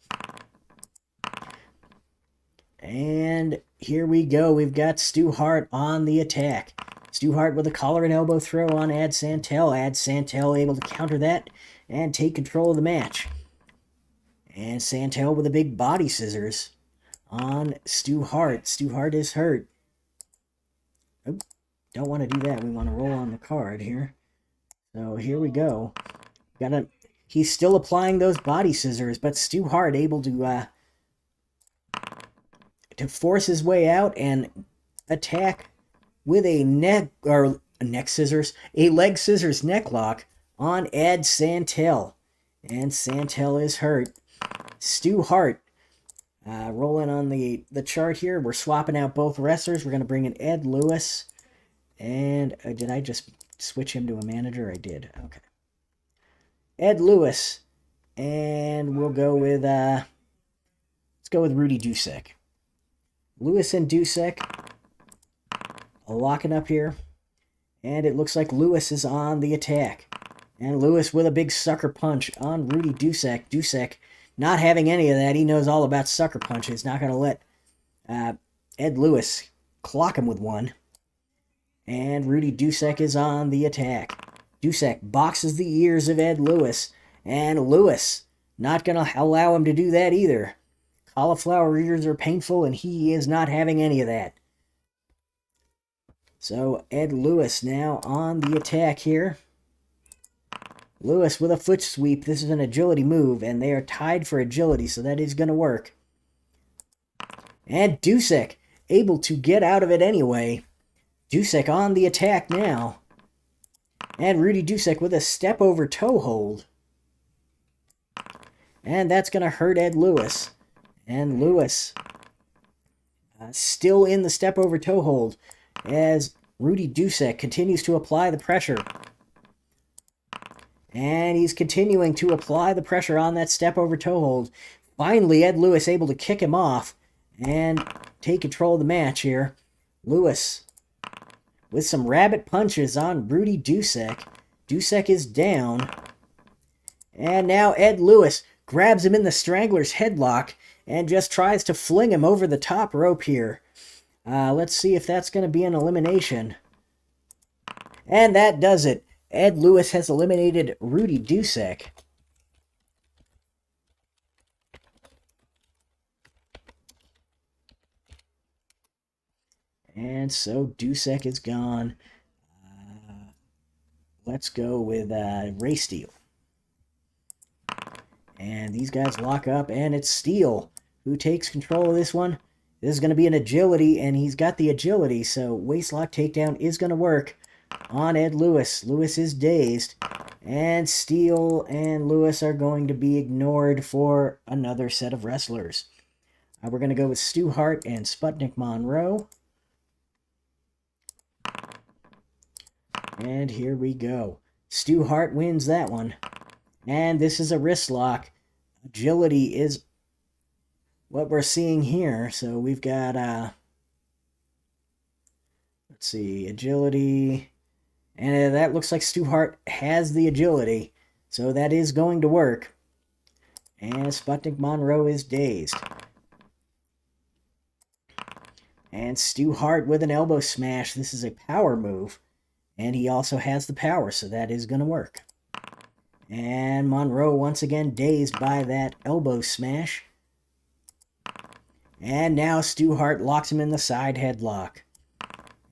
And here we go. We've got Stu Hart on the attack. Stu Hart with a collar and elbow throw on Santel. Santel able to counter that and take control of the match. And Santel with a big body scissors on Stu Hart. Stu Hart is hurt. Oh, don't want to do that. We want to roll on the card here. So here we go. He's still applying those body scissors, but Stu Hart able to force his way out and attack with a leg scissors neck lock on Santel. And Santel is hurt. Stu Hart rolling on the chart here. We're swapping out both wrestlers. We're going to bring in Ed Lewis. And did I just switch him to a manager? I did. Okay. Ed Lewis. And we'll go with let's go with Rudy Dusek. Lewis and Dusek are locking up here. And it looks like Lewis is on the attack. And Lewis with a big sucker punch on Rudy Dusek. Dusek not having any of that. He knows all about sucker punches. Not going to let Ed Lewis clock him with one. And Rudy Dusek is on the attack. Dusek boxes the ears of Ed Lewis. And Lewis not going to allow him to do that either. Cauliflower ears are painful, and he is not having any of that. So Ed Lewis now on the attack here. Lewis with a foot sweep. This is an agility move, and they are tied for agility, so that is going to work. And Dusek able to get out of it anyway. Dusek on the attack now. And Rudy Dusek with a step over toe hold. And that's going to hurt Ed Lewis. And Lewis still in the step over toe hold as Rudy Dusek continues to apply the pressure. And he's continuing to apply the pressure on that step over toe hold. Finally, Ed Lewis able to kick him off and take control of the match here. Lewis with some rabbit punches on Rudy Dusek. Dusek is down. And now Ed Lewis grabs him in the Strangler's headlock and just tries to fling him over the top rope here. Let's see if that's going to be an elimination. And that does it. Ed Lewis has eliminated Rudy Dusek. And so Dusek is gone. Let's go with Ray Steele. And these guys lock up, and it's Steele who takes control of this one. This is going to be an agility, and he's got the agility, so waistlock takedown is going to work on Ed Lewis. Lewis is dazed, and Steele and Lewis are going to be ignored for another set of wrestlers. We're going to go with Stu Hart and Sputnik Monroe. And here we go. Stu Hart wins that one. And this is a wrist lock. Agility is what we're seeing here. So we've got, let's see, agility. And that looks like Stu Hart has the agility. So that is going to work. And Sputnik Monroe is dazed. And Stu Hart with an elbow smash. This is a power move. And he also has the power, so that is going to work. And Monroe once again dazed by that elbow smash. And now Stu Hart locks him in the side headlock.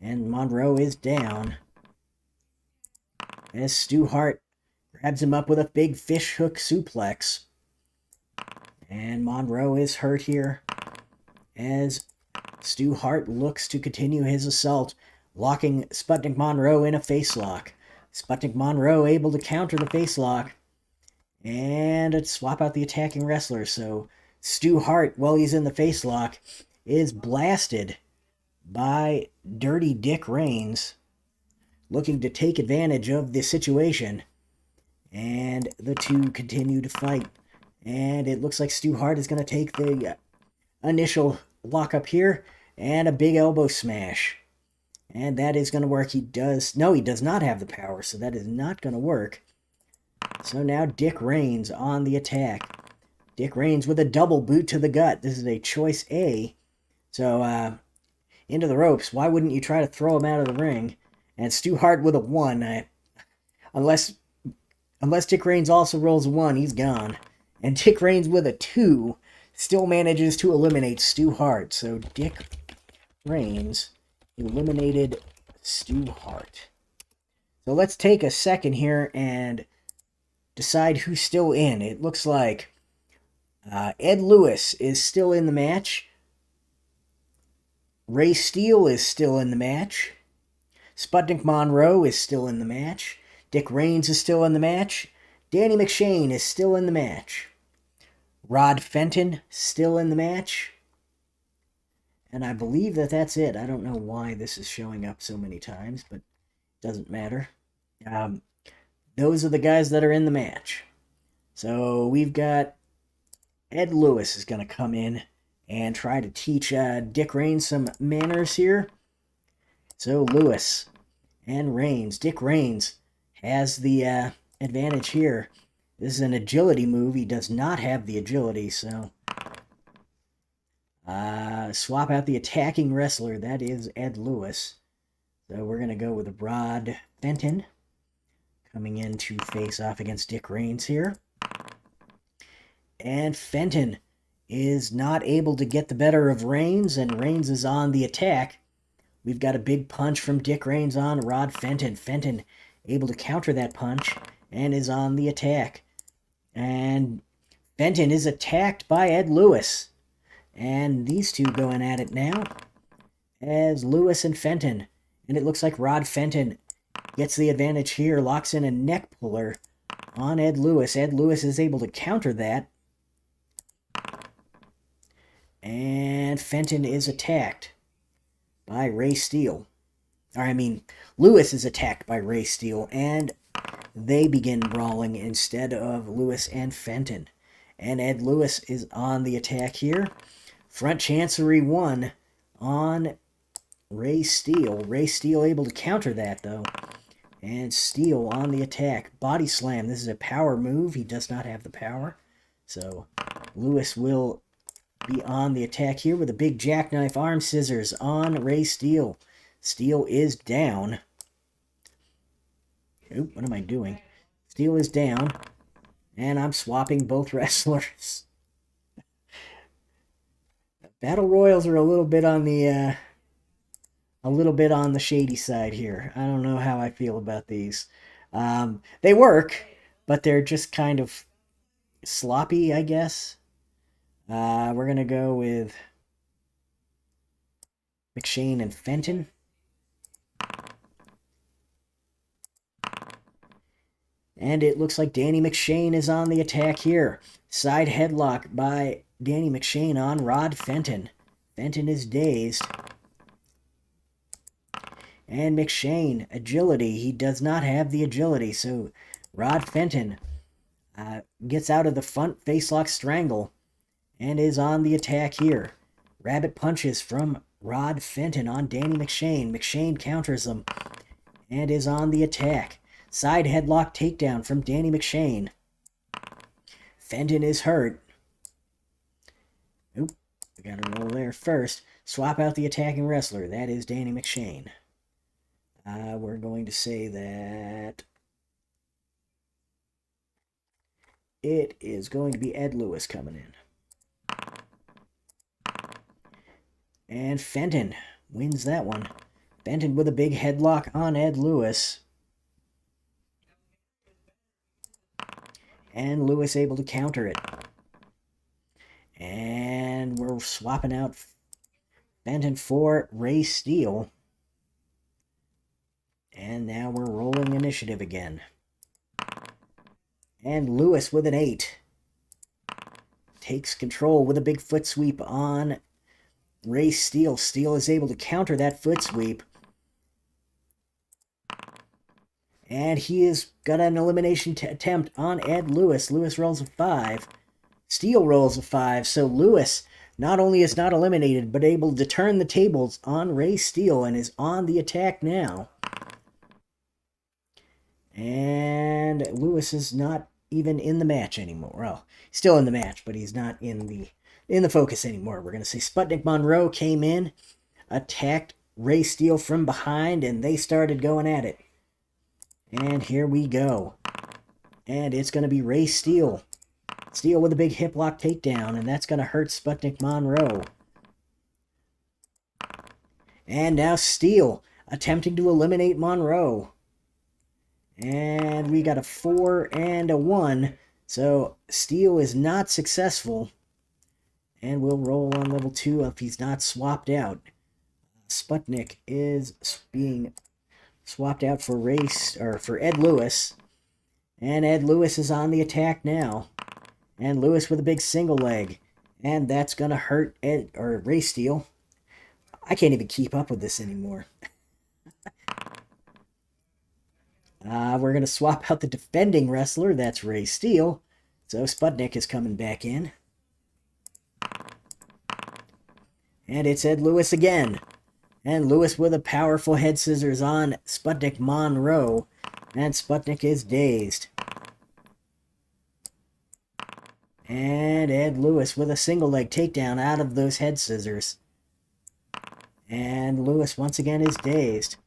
And Monroe is down. As Stu Hart grabs him up with a big fish hook suplex. And Monroe is hurt here. As Stu Hart looks to continue his assault, locking Sputnik Monroe in a face lock. Sputnik Monroe able to counter the face lock. And swap out the attacking wrestler. So Stu Hart, while he's in the face lock, is blasted by Dirty Dick Reigns, looking to take advantage of the situation. And the two continue to fight. And it looks like Stu Hart is going to take the initial lock up here and a big elbow smash. And that is going to work. He does not have the power, so that is not going to work. So now Dick Reigns on the attack. Dick Reigns with a double boot to the gut. This is a choice A. So, into the ropes. Why wouldn't you try to throw him out of the ring? And Stu Hart with a 1. Unless Dick Reigns also rolls a 1, he's gone. And Dick Reigns with a 2 still manages to eliminate Stu Hart. So Dick Reigns eliminated Stu Hart. So let's take a second here and decide who's still in. It looks like Ed Lewis is still in the match. Ray Steele is still in the match. Sputnik Monroe is still in the match. Dick Reigns is still in the match. Danny McShain is still in the match. Rod Fenton still in the match. And I believe that that's it. I don't know why this is showing up so many times, but it doesn't matter. Those are the guys that are in the match. So we've got Ed Lewis is going to come in and try to teach Dick Reigns some manners here. So Lewis and Reigns. Dick Reigns has the advantage here. This is an agility move. He does not have the agility, so swap out the attacking wrestler. That is Ed Lewis. So we're going to go with Rod Fenton coming in to face off against Dick Reigns here. And Fenton is not able to get the better of Reigns, and Reigns is on the attack. We've got a big punch from Dick Reigns on Rod Fenton. Fenton able to counter that punch and is on the attack. And Fenton is attacked by Ed Lewis. And these two going at it now as Lewis and Fenton. And it looks like Rod Fenton gets the advantage here, locks in a neck puller on Ed Lewis. Ed Lewis is able to counter that. And Fenton is attacked by Ray Steele. Lewis is attacked by Ray Steele, and they begin brawling instead of Lewis and Fenton. And Ed Lewis is on the attack here. Front Chancery 1 on Ray Steele. Ray Steele able to counter that, though. And Steele on the attack. Body slam. This is a power move. He does not have the power. So Lewis will be on the attack here with a big jackknife arm scissors on Ray Steele. Steele is down. Oop, what am I doing? Steele is down. And I'm swapping both wrestlers. Battle Royals are a little bit on the shady side here. I don't know how I feel about these. They work, but they're just kind of sloppy, I guess. We're going to go with McShain and Fenton. And it looks like Danny McShain is on the attack here. Side headlock by Danny McShain on Rod Fenton. Fenton is dazed. And McShain, agility. He does not have the agility, so Rod Fenton gets out of the front facelock strangle and is on the attack here. Rabbit punches from Rod Fenton on Danny McShain. McShain counters them and is on the attack. Side headlock takedown from Danny McShain. Fenton is hurt. Oop, we got to roll there first. Swap out the attacking wrestler. That is Danny McShain. We're going to say that it is going to be Ed Lewis coming in. And Fenton wins that one. Fenton with a big headlock on Ed Lewis. And Lewis able to counter it. And we're swapping out Fenton for Ray Steele. And now we're rolling initiative again. And Lewis with an 8. Takes control with a big foot sweep on Ray Steele. Steele is able to counter that foot sweep. And he has got an elimination attempt on Ed Lewis. Lewis rolls a 5. Steele rolls a 5. So Lewis not only is not eliminated, but able to turn the tables on Ray Steele and is on the attack now. And Lewis is not even in the match anymore. Well, still in the match, but he's not in the focus anymore. We're going to say Sputnik Monroe came in, attacked Ray Steele from behind, and they started going at it. And here we go. And it's going to be Ray Steele. Steele with a big hip lock takedown, and that's going to hurt Sputnik Monroe. And now Steele attempting to eliminate Monroe. And we got a 4 and a 1. So Steele is not successful. And we'll roll on level 2 if he's not swapped out. Sputnik is being swapped out for Ed Lewis. And Ed Lewis is on the attack now. And Lewis with a big single leg. And that's going to hurt Ray Steele. I can't even keep up with this anymore. We're going to swap out the defending wrestler. That's Ray Steele. So Sputnik is coming back in. And it's Ed Lewis again. And Lewis with a powerful head scissors on Sputnik Monroe. And Sputnik is dazed. And Ed Lewis with a single leg takedown out of those head scissors. And Lewis once again is dazed.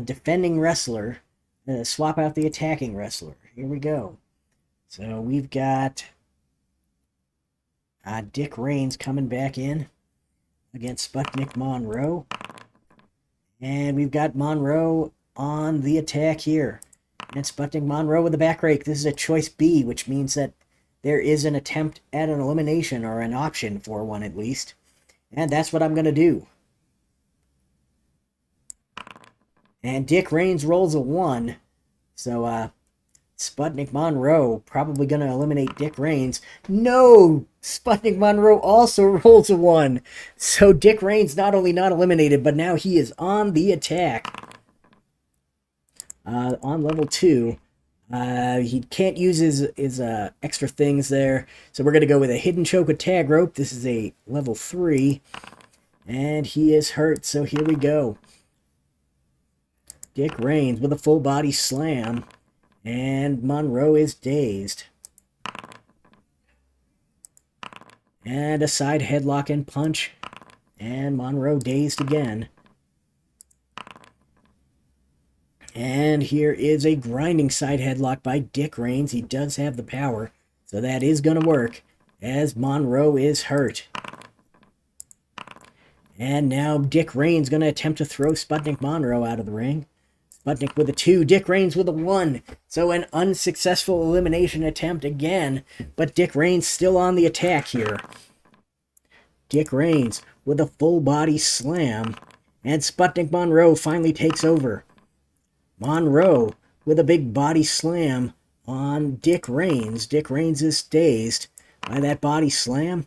Defending wrestler. Swap out the attacking wrestler. Here we go. So we've got Dick Raines coming back in against Sputnik Monroe. And we've got Monroe on the attack here. And Sputnik Monroe with the back rake. This is a choice B, which means that there is an attempt at an elimination, or an option for one at least. And that's what I'm going to do. And Dick Raines rolls a 1. So, Sputnik Monroe probably going to eliminate Dick Raines. No! Sputnik Monroe also rolls a 1. So Dick Raines not only not eliminated, but now he is on the attack. On level 2. He can't use his extra things there. So we're going to go with a hidden choke with tag rope. This is a level 3. And he is hurt, so here we go. Dick Raines with a full body slam. And Monroe is dazed. And a side headlock and punch. And Monroe dazed again. And here is a grinding side headlock by Dick Raines. He does have the power, so that is going to work, as Monroe is hurt. And now Dick Raines going to attempt to throw Sputnik Monroe out of the ring. Sputnik with a 2, Dick Raines with a 1. So an unsuccessful elimination attempt again, but Dick Raines still on the attack here. Dick Raines with a full body slam, and Sputnik Monroe finally takes over. Monroe with a big body slam on Dick Raines. Dick Raines is dazed by that body slam.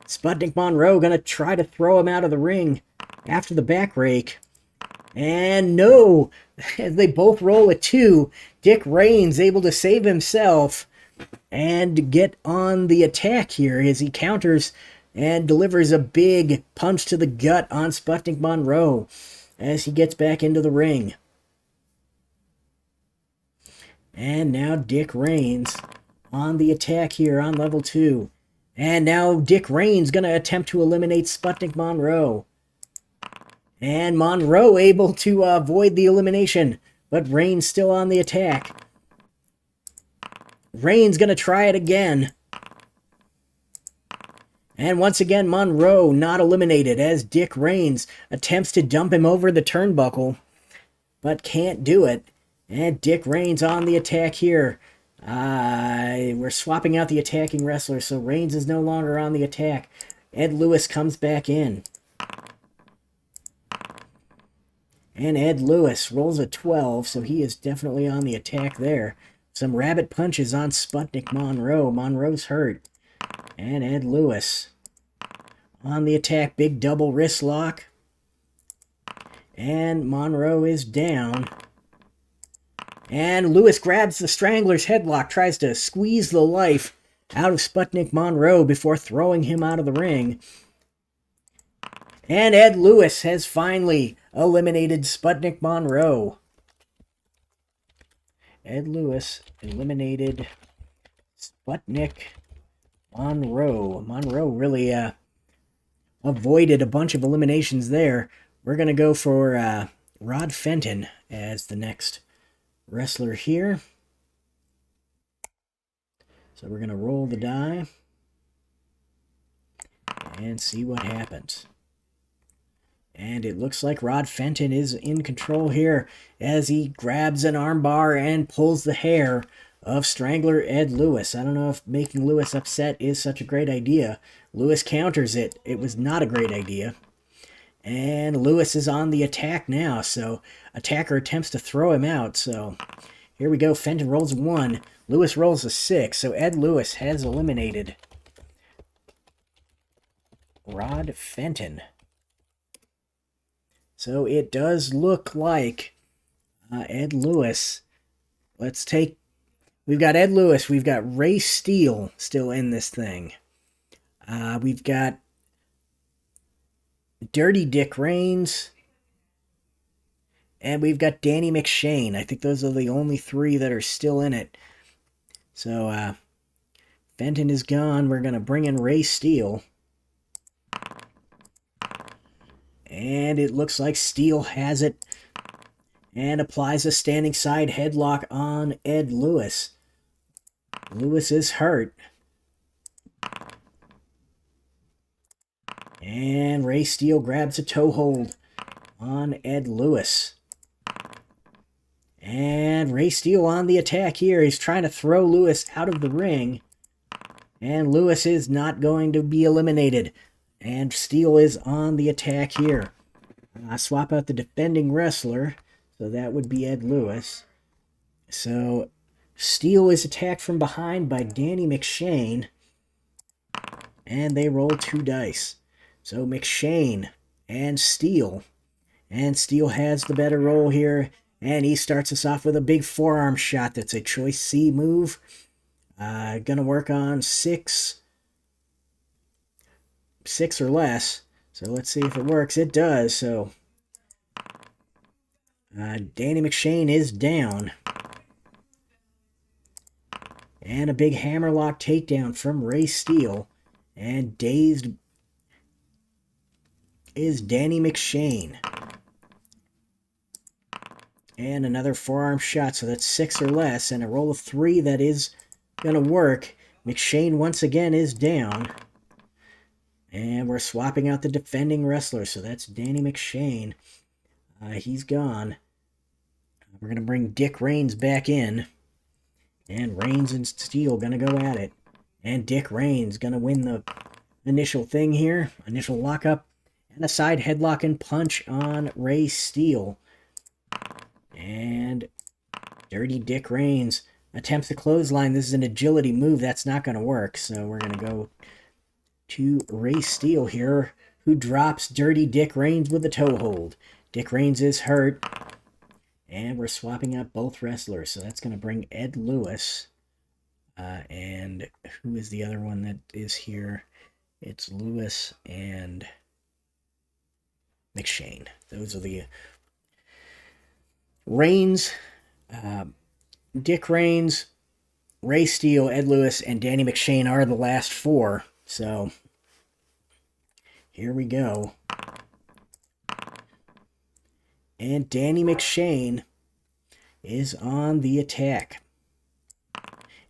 Sputnik Monroe going to try to throw him out of the ring after the back rake. And no, as they both roll a 2, Dick Raines able to save himself and get on the attack here as he counters and delivers a big punch to the gut on Sputnik Monroe as he gets back into the ring. And now Dick Raines on the attack here on level 2. And now Dick Raines going to attempt to eliminate Sputnik Monroe. And Monroe able to avoid the elimination, but Raines still on the attack. Raines going to try it again. And once again, Monroe not eliminated as Dick Raines attempts to dump him over the turnbuckle, but can't do it. And Dick Raines on the attack here. We're swapping out the attacking wrestler, so Raines is no longer on the attack. Ed Lewis comes back in. And Ed Lewis rolls a 12, so he is definitely on the attack there. Some rabbit punches on Sputnik Monroe. Monroe's hurt. And Ed Lewis on the attack. Big double wrist lock. And Monroe is down. And Lewis grabs the Strangler's headlock. Tries to squeeze the life out of Sputnik Monroe before throwing him out of the ring. And Ed Lewis has finally eliminated Sputnik Monroe. Ed Lewis eliminated Sputnik Monroe. Monroe really avoided a bunch of eliminations there. We're going to go for Rod Fenton as the next wrestler here. So we're going to roll the die and see what happens. And it looks like Rod Fenton is in control here as he grabs an armbar and pulls the hair of Strangler Ed Lewis. I don't know if making Lewis upset is such a great idea. Lewis counters it. It was not a great idea. And Lewis is on the attack now, so attacker attempts to throw him out. So here we go. Fenton rolls a 1. Lewis rolls a 6. So Ed Lewis has eliminated Rod Fenton. So it does look like Ed Lewis. We've got Ed Lewis. We've got Ray Steele still in this thing. We've got Dirty Dick Raines. And we've got Danny McShain. I think those are the only 3 that are still in it. So Fenton is gone. We're going to bring in Ray Steele. And it looks like Steele has it and applies a standing side headlock on Ed Lewis. Lewis is hurt. And Ray Steele grabs a toe hold on Ed Lewis. And Ray Steele on the attack here. He's trying to throw Lewis out of the ring. And Lewis is not going to be eliminated. And Steele is on the attack here. I swap out the defending wrestler. So that would be Ed Lewis. So Steele is attacked from behind by Danny McShain. And they roll 2 dice. So McShain and Steele. And Steele has the better roll here. And he starts us off with a big forearm shot. That's a choice C move. Gonna work on 6 or less. So let's see if it works. It does. So Danny McShain is down. And a big hammerlock takedown from Ray Steele. And dazed is Danny McShain. And another forearm shot. So that's 6 or less. And a roll of 3 that is going to work. McShain once again is down. And we're swapping out the defending wrestler. So that's Danny McShain. He's gone. We're going to bring Dick Raines back in. And Raines and Steele going to go at it. And Dick Raines going to win the initial thing here. Initial lockup. And a side headlock and punch on Ray Steele. And Dirty Dick Raines attempts the clothesline. This is an agility move. That's not going to work. So we're going to go to Ray Steele here, who drops Dirty Dick Raines with a toe hold. Dick Reigns is hurt. And we're swapping out both wrestlers. So that's going to bring Ed Lewis. And who is the other one that is here? It's Lewis and McShain. Those are the Reigns, Dick Reigns, Ray Steele, Ed Lewis, and Danny McShain are the last four. So here we go. And Danny McShain is on the attack.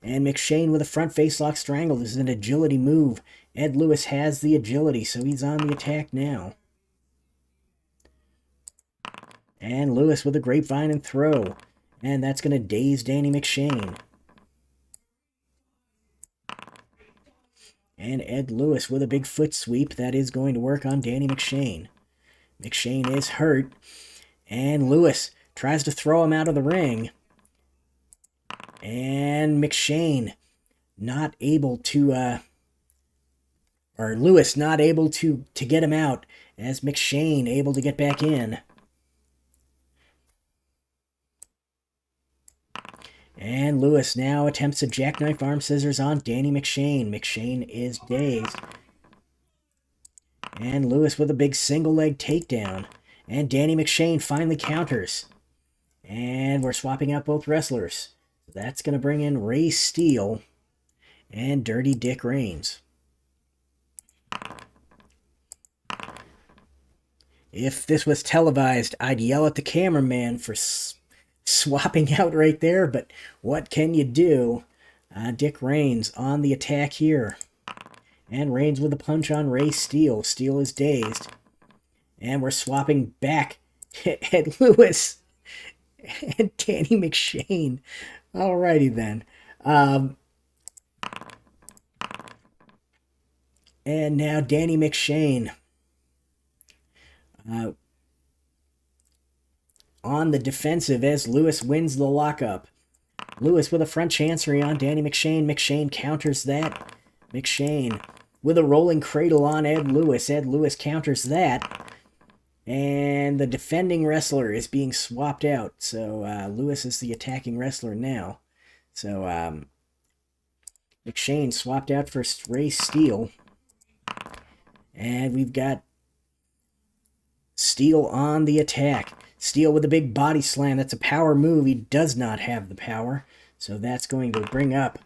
And McShain with a front facelock strangle. This is an agility move. Ed Lewis has the agility, so he's on the attack now. And Lewis with a grapevine and throw. And that's going to daze Danny McShain. And Ed Lewis with a big foot sweep. That is going to work on Danny McShain. McShain is hurt. And Lewis tries to throw him out of the ring. And McShain not able to, or Lewis not able to get him out, as McShain able to get back in. And Lewis now attempts a jackknife arm scissors on Danny McShain. McShain is dazed. And Lewis with a big single leg takedown. And Danny McShain finally counters. And we're swapping out both wrestlers. That's going to bring in Ray Steele and Dirty Dick Reigns. If this was televised, I'd yell at the cameraman for swapping out right there, but what can you do? Dick Reigns on the attack here. And Reigns with a punch on Ray Steele. Steele is dazed. And we're swapping back at Lewis and Danny McShain. Alrighty then. And now Danny McShain on the defensive as Lewis wins the lockup. Lewis with a front chancery on Danny McShain. McShain counters that. McShain with a rolling cradle on Ed Lewis. Ed Lewis counters that. And the defending wrestler is being swapped out. So Lewis is the attacking wrestler now. So McShain swapped out for Ray Steele. And we've got Steele on the attack. Steele with a big body slam. That's a power move. He does not have the power. So that's going to bring up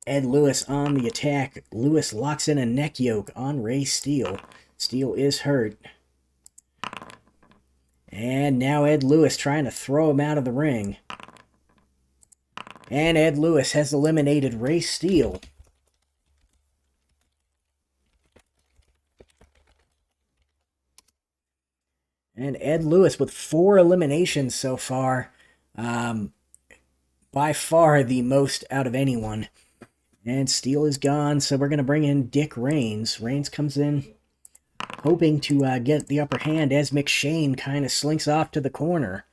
Ed Lewis on the attack. Lewis locks in a neck yoke on Ray Steele. Steele is hurt. And now Ed Lewis trying to throw him out of the ring. And Ed Lewis has eliminated Ray Steele. And Ed Lewis with 4 eliminations so far. By far the most out of anyone. And Steele is gone, so we're going to bring in Dick Reigns. Reigns comes in hoping to get the upper hand as McShain kind of slinks off to the corner.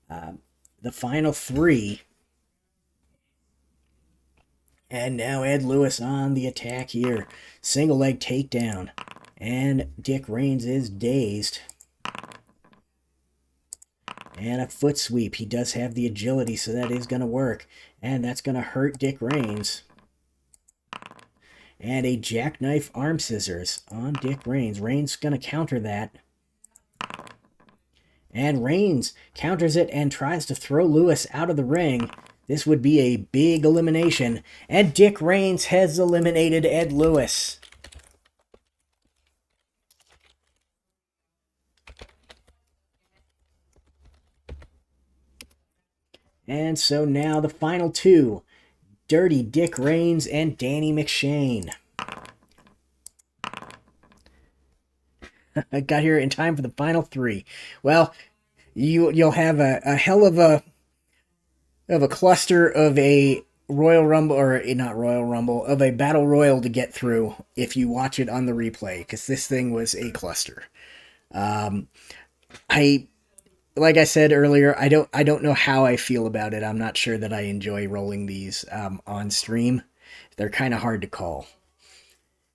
The final 3. And now Ed Lewis on the attack here. Single leg takedown. And Dick Reigns is dazed. And a foot sweep. He does have the agility, so that is going to work. And that's going to hurt Dick Reigns. And a jackknife arm scissors on Dick Reigns. Reigns going to counter that. And Reigns counters it and tries to throw Lewis out of the ring. This would be a big elimination. And Dick Reigns has eliminated Ed Lewis. And so now the final 2. Dirty Dick Reigns and Danny McShain. I got here in time for the final 3. Well, you'll have a hell of a cluster of a Royal Rumble, or not Royal Rumble, of a Battle Royal to get through if you watch it on the replay, because this thing was a cluster. Like I said earlier, I don't know how I feel about it. I'm not sure that I enjoy rolling these on stream. They're kind of hard to call.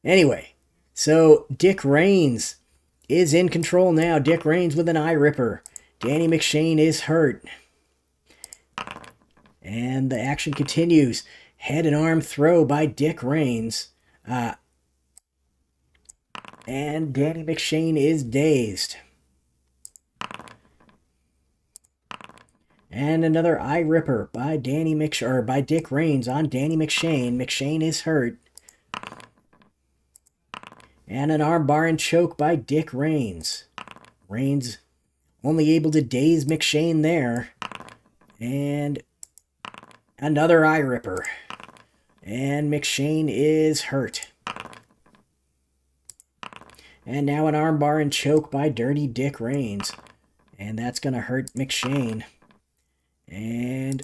Anyway, so Dick Reigns is in control now. Dick Reigns with an eye ripper. Danny McShain is hurt. And the action continues. Head and arm throw by Dick Reigns. And Danny McShain is dazed. And another eye ripper by by Dick Reigns on Danny McShain. McShain is hurt. And an arm bar and choke by Dick Reigns. Reigns only able to daze McShain there. And another eye ripper. And McShain is hurt. And now an arm bar and choke by Dirty Dick Reigns. And that's going to hurt McShain. And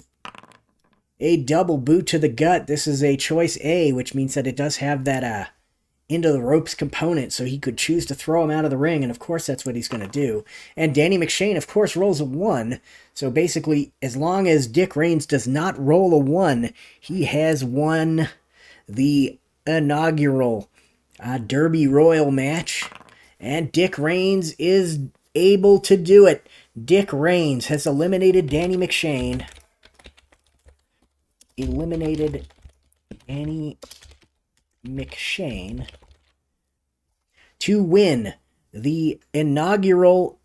a double boot to the gut. This is a choice A, which means that it does have that into the ropes component, so he could choose to throw him out of the ring, and of course that's what he's going to do. And Danny McShain, of course, rolls a 1. So basically, as long as Dick Reigns does not roll a 1, he has won the inaugural Derby Royal match. And Dick Reigns is able to do it. Dick Reigns has eliminated Danny McShain. Eliminated Danny McShain to win the inaugural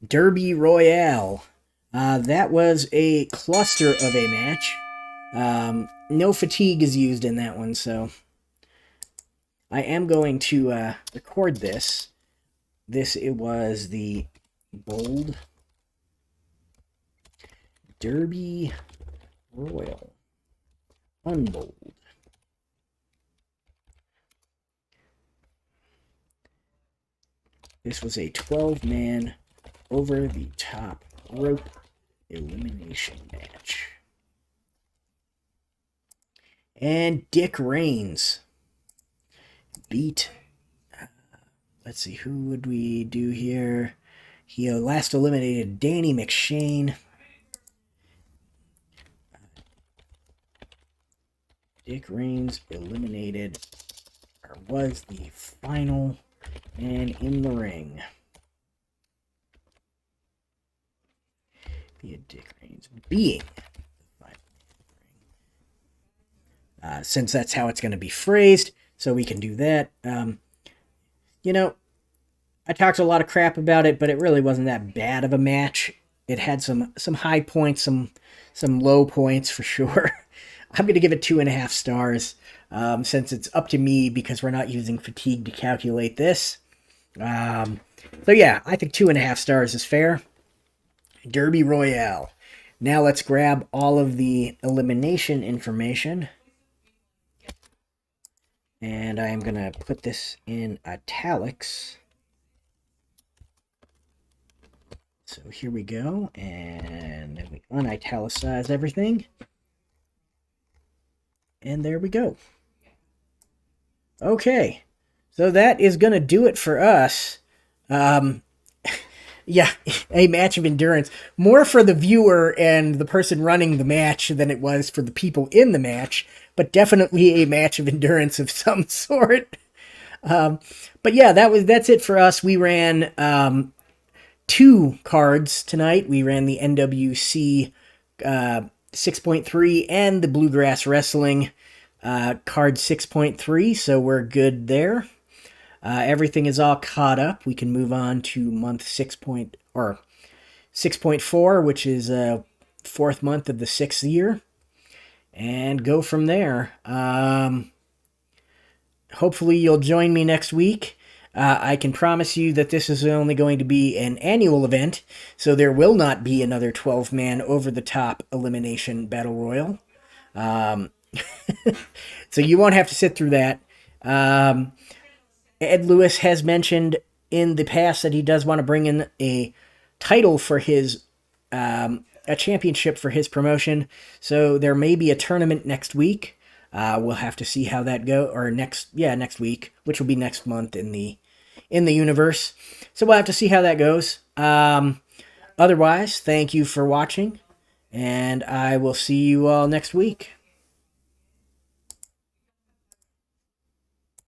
Derby Royale. That was a cluster of a match. No fatigue is used in that one, so I am going to record this. It was the Bold Derby Royal. Unbold. This was a 12-man over the top rope elimination match. And Dick Reigns beat, let's see, who would we do here? He last eliminated Danny McShain. Dick Reigns eliminated, or was the final man in the ring. Via Dick Reigns being the final man in the ring. Since that's how it's going to be phrased, so we can do that. You know, I talked a lot of crap about it, but it really wasn't that bad of a match. It had some high points, some low points for sure. I'm going to give it 2.5 stars, since it's up to me because we're not using fatigue to calculate this. So yeah, I think 2.5 stars is fair. Derby Royale. Now let's grab all of the elimination information. And I am going to put this in italics. So here we go, and then we unitalicize everything. And there we go. Okay, so that is going to do it for us. Yeah, a match of endurance. More for the viewer and the person running the match than it was for the people in the match, but definitely a match of endurance of some sort. But yeah, that's it for us. We ran 2 cards tonight. We ran the NWC 6.3 and the Bluegrass Wrestling card 6.3, so we're good there. Everything is all caught up. We can move on to month 6.4, which is 4th month of the 6th year, and go from there. Hopefully you'll join me next week. I can promise you that this is only going to be an annual event, so there will not be another 12-man over-the-top elimination battle royal. So you won't have to sit through that. Ed Lewis has mentioned in the past that he does want to bring in a title for his, a championship for his promotion, so there may be a tournament next week. We'll have to see how that goes, or next week, which will be next month in the universe. So we'll have to see how that goes. Otherwise, thank you for watching, and I will see you all next week.